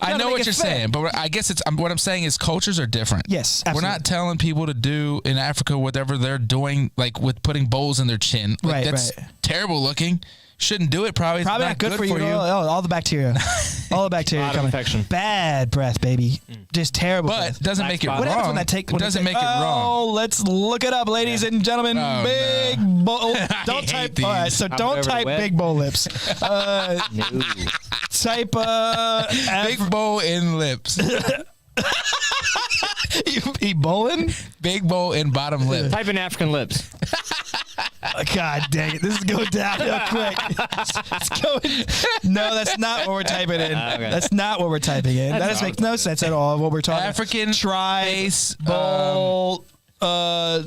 I know what you're saying. But I guess what I'm saying is cultures are different. Yes, absolutely. We're not telling people to do in Africa whatever they're doing, like with putting bowls in their chin. Like, that's terrible looking. Shouldn't do it. Probably not good for you. All the bacteria, all the bacteria coming. Infection. Bad breath, baby. Just terrible. But doesn't make it wrong. What happens when that take? It doesn't make it wrong. Oh, let's look it up, ladies and gentlemen. Big bowl. Don't type. All right, so don't type big bowl lips. Type big bowl in lips. You bowling? Big bowl in bottom lip. Type in African lips. God dang it. This is going down real quick. It's going. No, that's not what we're typing in. Okay. That's not what we're typing in. That makes no sense at all. What we're talking African face bowl. No,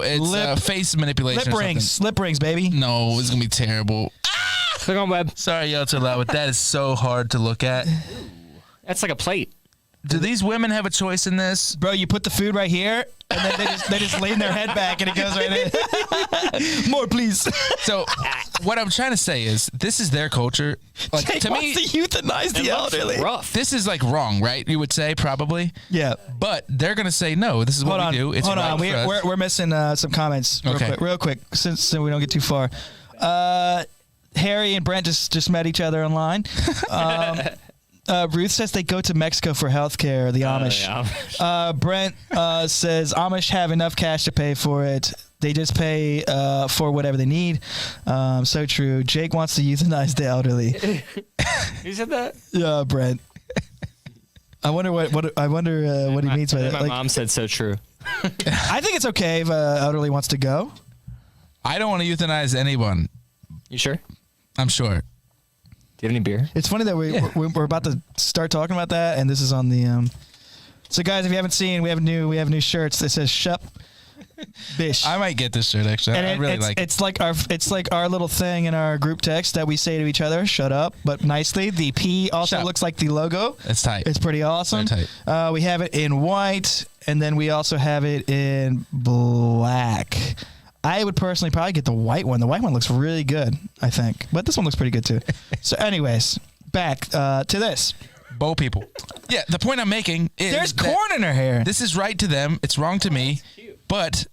it's face manipulation. Lip rings, baby. No, it's gonna be terrible. Click on web. Sorry, y'all too loud, but that is so hard to look at. That's like a plate. Do these women have a choice in this? Bro, you put the food right here, and then they just lean their head back, and it goes right in. More, please. So, what I'm trying to say is, this is their culture. Like Jake to me, wants to euthanize the elderly. Rough. This is like wrong, right? You would say probably. Yeah. But they're gonna say no. This is what we do. It's Hold right on. for us. We're missing some comments. Real quick, since we don't get too far. Harry and Brent just met each other online. Ruth says they go to Mexico for healthcare. The Amish. Yeah. Brent says Amish have enough cash to pay for it. They just pay for whatever they need. So true. Jake wants to euthanize the elderly. You said that? Yeah, Brent. I wonder what he means by that. My mom said so true. I think it's okay if elderly wants to go. I don't want to euthanize anyone. You sure? I'm sure. Do you have any beer? It's funny that we're about to start talking about that, and this is on the. So guys, if you haven't seen, we have new shirts that says "Shup." Bish. I might get this shirt actually. I really like it. It's like our little thing in our group text that we say to each other. Shut up, but nicely. The P also looks like the logo. It's tight. It's pretty awesome. Very tight. We have it in white, and then we also have it in black. I would personally probably get the white one. The white one looks really good, I think. But this one looks pretty good too. So anyways, back to this. Bow people. Yeah, the point I'm making is there's corn in her hair. This is right to them. It's wrong to me. But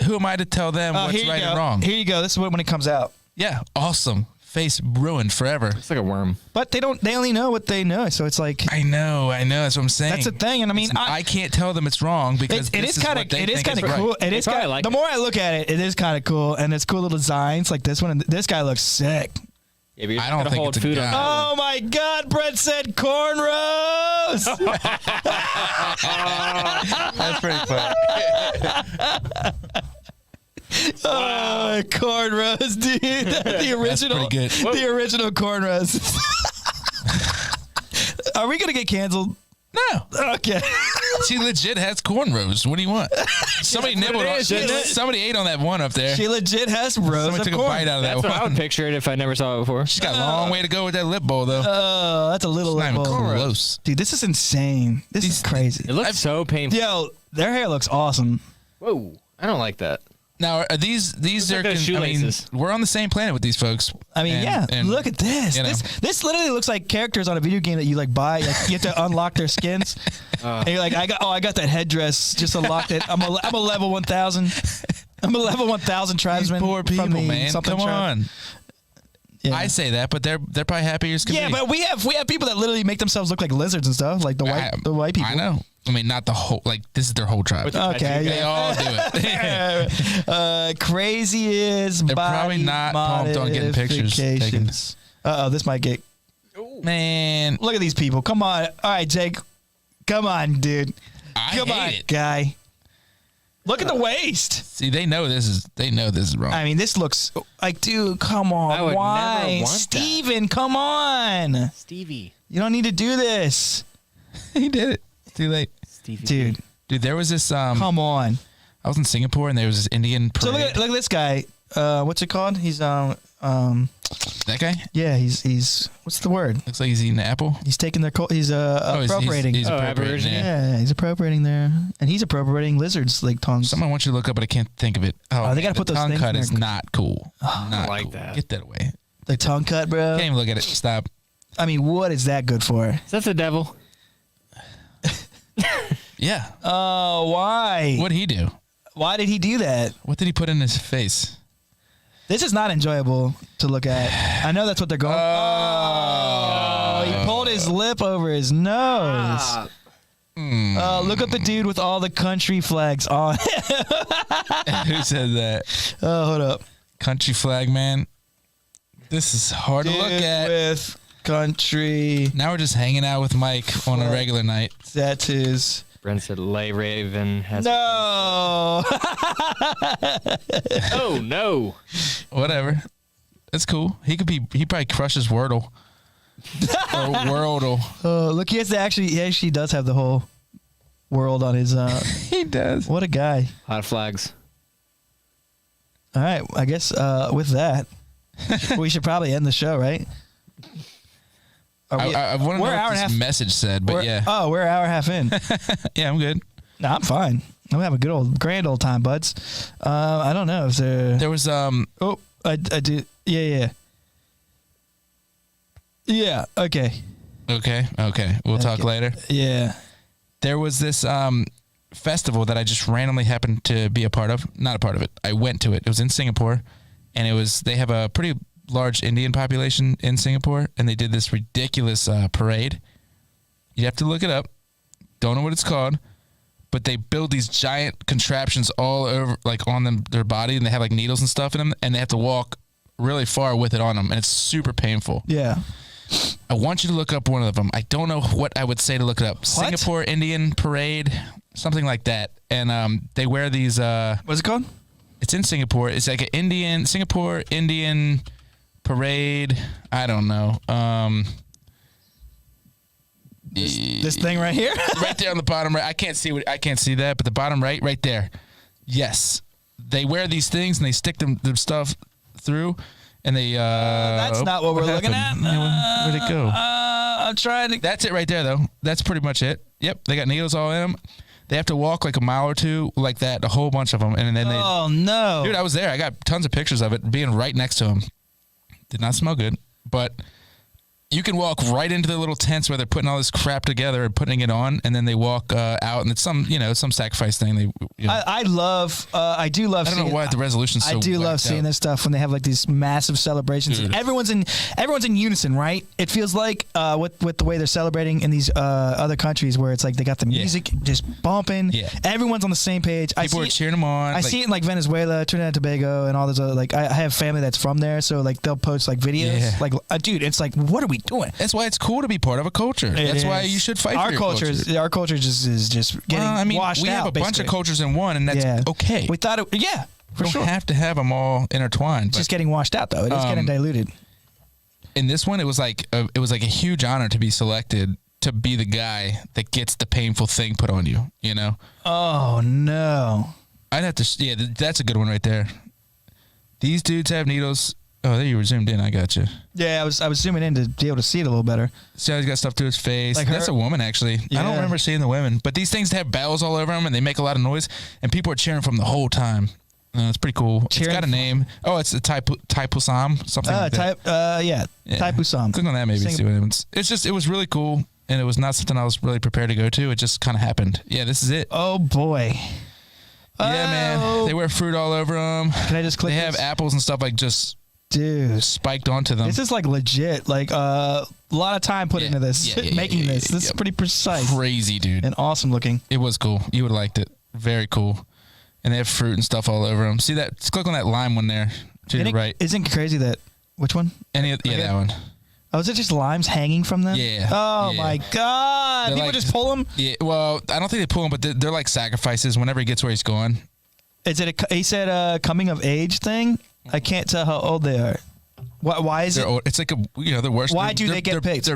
who am I to tell them what's right and wrong? Here you go. This is when it comes out. Yeah, awesome. Face ruined forever. It's like a worm. But they only know what they know. So it's like I know. That's what I'm saying. That's the thing. And I mean, I can't tell them it's wrong because it is kind of cool. It is kind of the more I look at it, it is kind of cool, and it's cool little designs like this one. And this guy looks sick. Yeah, but I don't think it's a guy. Oh my God! Brett said cornrows. That's pretty funny. Oh, cornrows, dude! The original, that's pretty good. The original cornrows. Are we gonna get canceled? No. Okay. She legit has cornrows. What do you want? Somebody nibbled on. Somebody ate on that one up there. She legit has rows Somebody of took corn. a bite out of that That's one. what I would picture it if I never saw it before. She's got a long way to go with that lip bowl, though. Oh, that's a little It's not lip even bowl. close. Dude, this is insane. This is crazy. It looks so painful. Yo, their hair looks awesome. Whoa. I don't like that. Now, are these are like those shoelaces. we're on the same planet with these folks. I mean, And look at this. you know. This literally looks like characters on a video game that you like buy. Like, you have to unlock their skins. And you're like, I got that headdress. Just unlocked it. I'm a level 1000. I'm a level 1000 tribesman. These poor people, from the man. something Come tribe. on. Yeah. I say that, but they're probably happy as can Yeah, be. but we have people that literally make themselves look like lizards and stuff, like the white people. I know. I mean, not the whole. Like this is their whole tribe. Okay, They all do it. Crazy is They're probably not pumped on getting pictures taken. This might get. Man, Look at these people. Come on. All right, Jake. Come on, dude. Come on, hate it. guy. Look at the waist. See, they know this is wrong. I mean, this looks like, dude, come on. I would Why? never want Steven, come on. Stevie. You don't need to do this. he did it. Too late. Stevie. Dude, There was this. come on. I was in Singapore and there was this Indian parade. So look at this guy. What's it called? He's that guy yeah, he's what's the word? looks like he's eating an apple. He's taking their he's appropriating. He's appropriating. Yeah, he's appropriating there, and he's appropriating lizards like tongues. Someone wants you to look up, but I can't think of it. Oh, they gotta put those tongue things cut in is there. not cool. Not like cool. that. Get that away. The tongue cut, bro. Can't even look at it. Stop. I mean, what is that good for? Is that the devil? Yeah. Oh, why? What'd he do? Why did he do that? What did he put in his face? This is not enjoyable to look at. I know that's what they're going. Oh, he pulled his lip over his nose. Look at the dude with all the country flags on. Who said that? Oh, hold up. Country flag man. This is hard to look at. With country Now we're just hanging out with Mike on a regular night. tattoos. Brent said Lay Raven has. No. Oh, no. Whatever. That's cool. He probably crushes Wordle. Or Worldle. Look, he actually does have the whole world on his. He does. What a guy. Hot flags. All right, I guess with that, we should probably end the show, right? I want to know what this message said, but yeah. Oh, we're an hour and a half in. Yeah, I'm good. No, I'm fine. I'm having a grand old time, buds. I don't know if there was Oh, I do. Yeah. Yeah. Okay. Okay. We'll talk later. Yeah. There was this festival that I just randomly happened to be a part of. Not a part of it. I went to it. It was in Singapore, and they have a pretty large Indian population in Singapore, and they did this ridiculous parade. You have to look it up. Don't know what it's called, but they build these giant contraptions all over, like on their body, and they have like needles and stuff in them, and they have to walk really far with it on them, and it's super painful. Yeah. I want you to look up one of them. I don't know what I would say to look it up. What? Singapore Indian parade, something like that. And they wear these. What's it called? It's in Singapore. It's like an Singapore Indian parade. I don't know. This thing right here. Right there on the bottom right. I can't see that, but the bottom right there. Yes. They wear these things and they stick them stuff through, and they. That's not what we're looking at. Where'd it go? I'm trying to. That's it right there, though. That's pretty much it. Yep, they got needles all in them. They have to walk like a mile or two like that, a whole bunch of them, and then they. Oh no, dude! I was there. I got tons of pictures of it being right next to them. Did not smell good, but. You can walk right into the little tents where they're putting all this crap together and putting it on, and then they walk out, and it's some sacrifice thing. I do love. I don't know why the resolution's so. I do love seeing this stuff when they have like these massive celebrations. And everyone's in unison, right? It feels like with the way they're celebrating in these other countries where it's like they got the music just bumping. Yeah. Everyone's on the same page. People are cheering them on. I see it in like Venezuela, Trinidad and Tobago, and all those other like I have family that's from there, so like they'll post like videos. Yeah. Like, dude, it's like, what are we doing? That's why it's cool to be part of a culture. That's why you should fight for your culture. Our culture is just getting washed out. We have a bunch of cultures in one, and that's okay. We thought we don't have to have them all intertwined. It's just getting washed out, though. It is getting diluted. In this one, it was like a huge honor to be selected to be the guy that gets the painful thing put on you. You know? Oh no! I'd have to. Yeah, that's a good one right there. These dudes have needles. Oh, there you were zoomed in. I got you. Yeah, I was zooming in to be able to see it a little better. See how he's got stuff to his face. Like that's a woman, actually. Yeah. I don't remember seeing the women, but these things have bells all over them, and they make a lot of noise, and people are cheering from the whole time. It's pretty cool. It's got a name. Oh, it's a Taipusam, something like that. Taipusam. Click on that, maybe. See what happens. It was really cool, and it was not something I was really prepared to go to. It just kind of happened. Yeah, this is it. Oh boy. Yeah, man. They wear fruit all over them. Can I just click? They have apples and stuff like just. Dude, spiked onto them. This is like legit. Like a lot of time put into this, making this. This is pretty precise. Crazy, dude. And awesome looking. It was cool. You would have liked it. Very cool. And they have fruit and stuff all over them. See that? Just click on that lime one there to your right. Isn't it crazy that which one? That one. Oh, is it just limes hanging from them? Yeah. Oh my God! People just pull them. Yeah. Well, I don't think they pull them, but they're like sacrifices. Whenever he gets where he's going. Is it? He said a coming of age thing. I can't tell how old they are. Why is it? Old. It's like they're worse. Why do they get picked?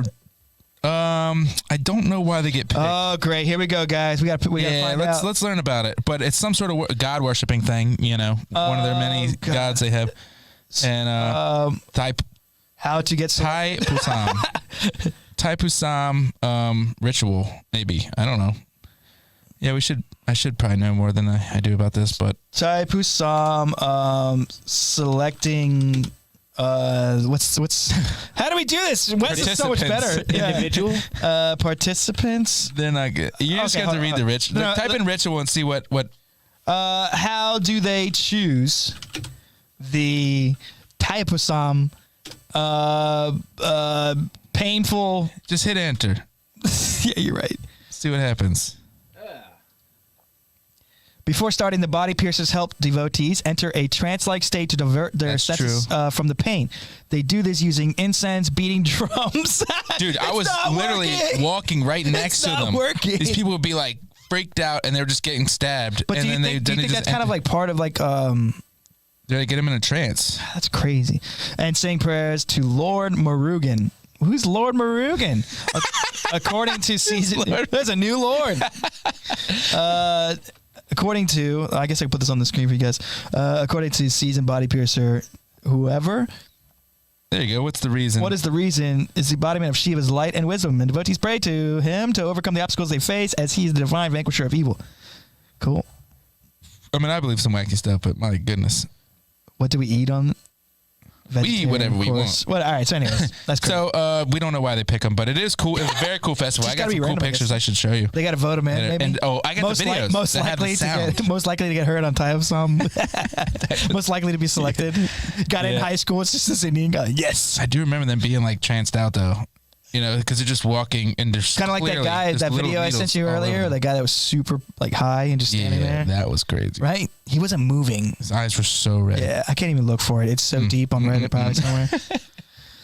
I don't know why they get picked. Oh, great! Here we go, guys. We got to find out. Let's learn about it. But it's some sort of God worshiping thing. One of their many gods they have. And how to get Taipusam ritual maybe. I don't know. Yeah, I should probably know more than I do about this, but Taipusam selecting what's how do we do this? Wes is so much better. Individual participants. They're not good. You just have to read the ritual. Type in ritual and see what. How do they choose the Taipusam painful? Just hit enter. Yeah, you're right. See what happens. Before starting, the body piercers help devotees enter a trance-like state to divert their senses from the pain. They do this using incense, beating drums. Dude, I was literally walking right next to them. These people would be like freaked out, and they were just getting stabbed. But do you think that's kind of like part of like? They get them in a trance. That's crazy. And saying prayers to Lord Murugan. Who's Lord Murugan? According to season, there's a new Lord. According to, I guess I can put this on the screen for you guys. According to seasoned body piercer, whoever. There you go. What's the reason? What is the reason? Is the embodiment of Shiva's light and wisdom, and devotees pray to him to overcome the obstacles they face, as he is the divine vanquisher of evil. Cool. I mean, I believe some wacky stuff, but my goodness. What do we eat on? We eat whatever we want. All right. So, anyways, that's cool. So we don't know why they pick them, but it is cool. It's a very cool festival. I got some cool pictures I should show you. They got to vote them in. Maybe. And I got the videos. Most likely to get hurt on Taipusam. Most likely to be selected. Got in high school. It's just this Indian guy. Yes. I do remember them being like tranced out though. Because they're just walking and there's kind of like that guy, that video I sent you earlier. That guy that was super like high and just standing there. That was crazy. Right? He wasn't moving. His eyes were so red. Yeah, I can't even look for it. It's so deep on Reddit probably somewhere.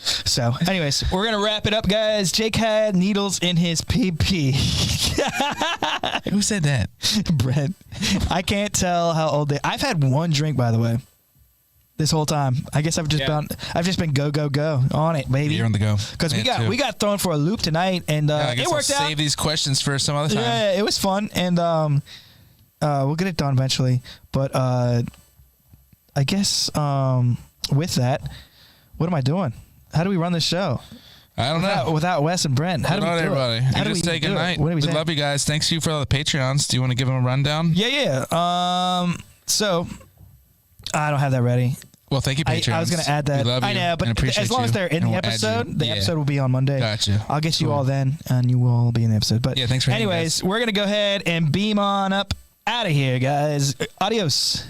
So, anyways, we're gonna wrap it up, guys. Jake had needles in his pee-pee. Who said that? Brent. I can't tell how old they. I've had one drink, by the way. This whole time, I guess I've just been go on it, baby. You're on the go because we got thrown for a loop tonight, and I guess it worked I'll out. Save these questions for some other time. Yeah, it was fun, and We'll get it done eventually. But I guess with that, what am I doing? How do we run this show? I don't know. Without Wes and Brent. How do we do everybody? it? How do just we say do good it? night. What do We say? love you guys. Thanks you for all the Patreons. Do you want to give them a rundown? Yeah. So I don't have that ready. Well, thank you, Patreons. I was going to add that. We love you I know, but and as long as they're in the episode, the episode will be on Monday. Gotcha. I'll get you all then, and you will all be in the episode. But yeah, thanks for anyways, we're going to go ahead and beam on up out of here, guys. Adios.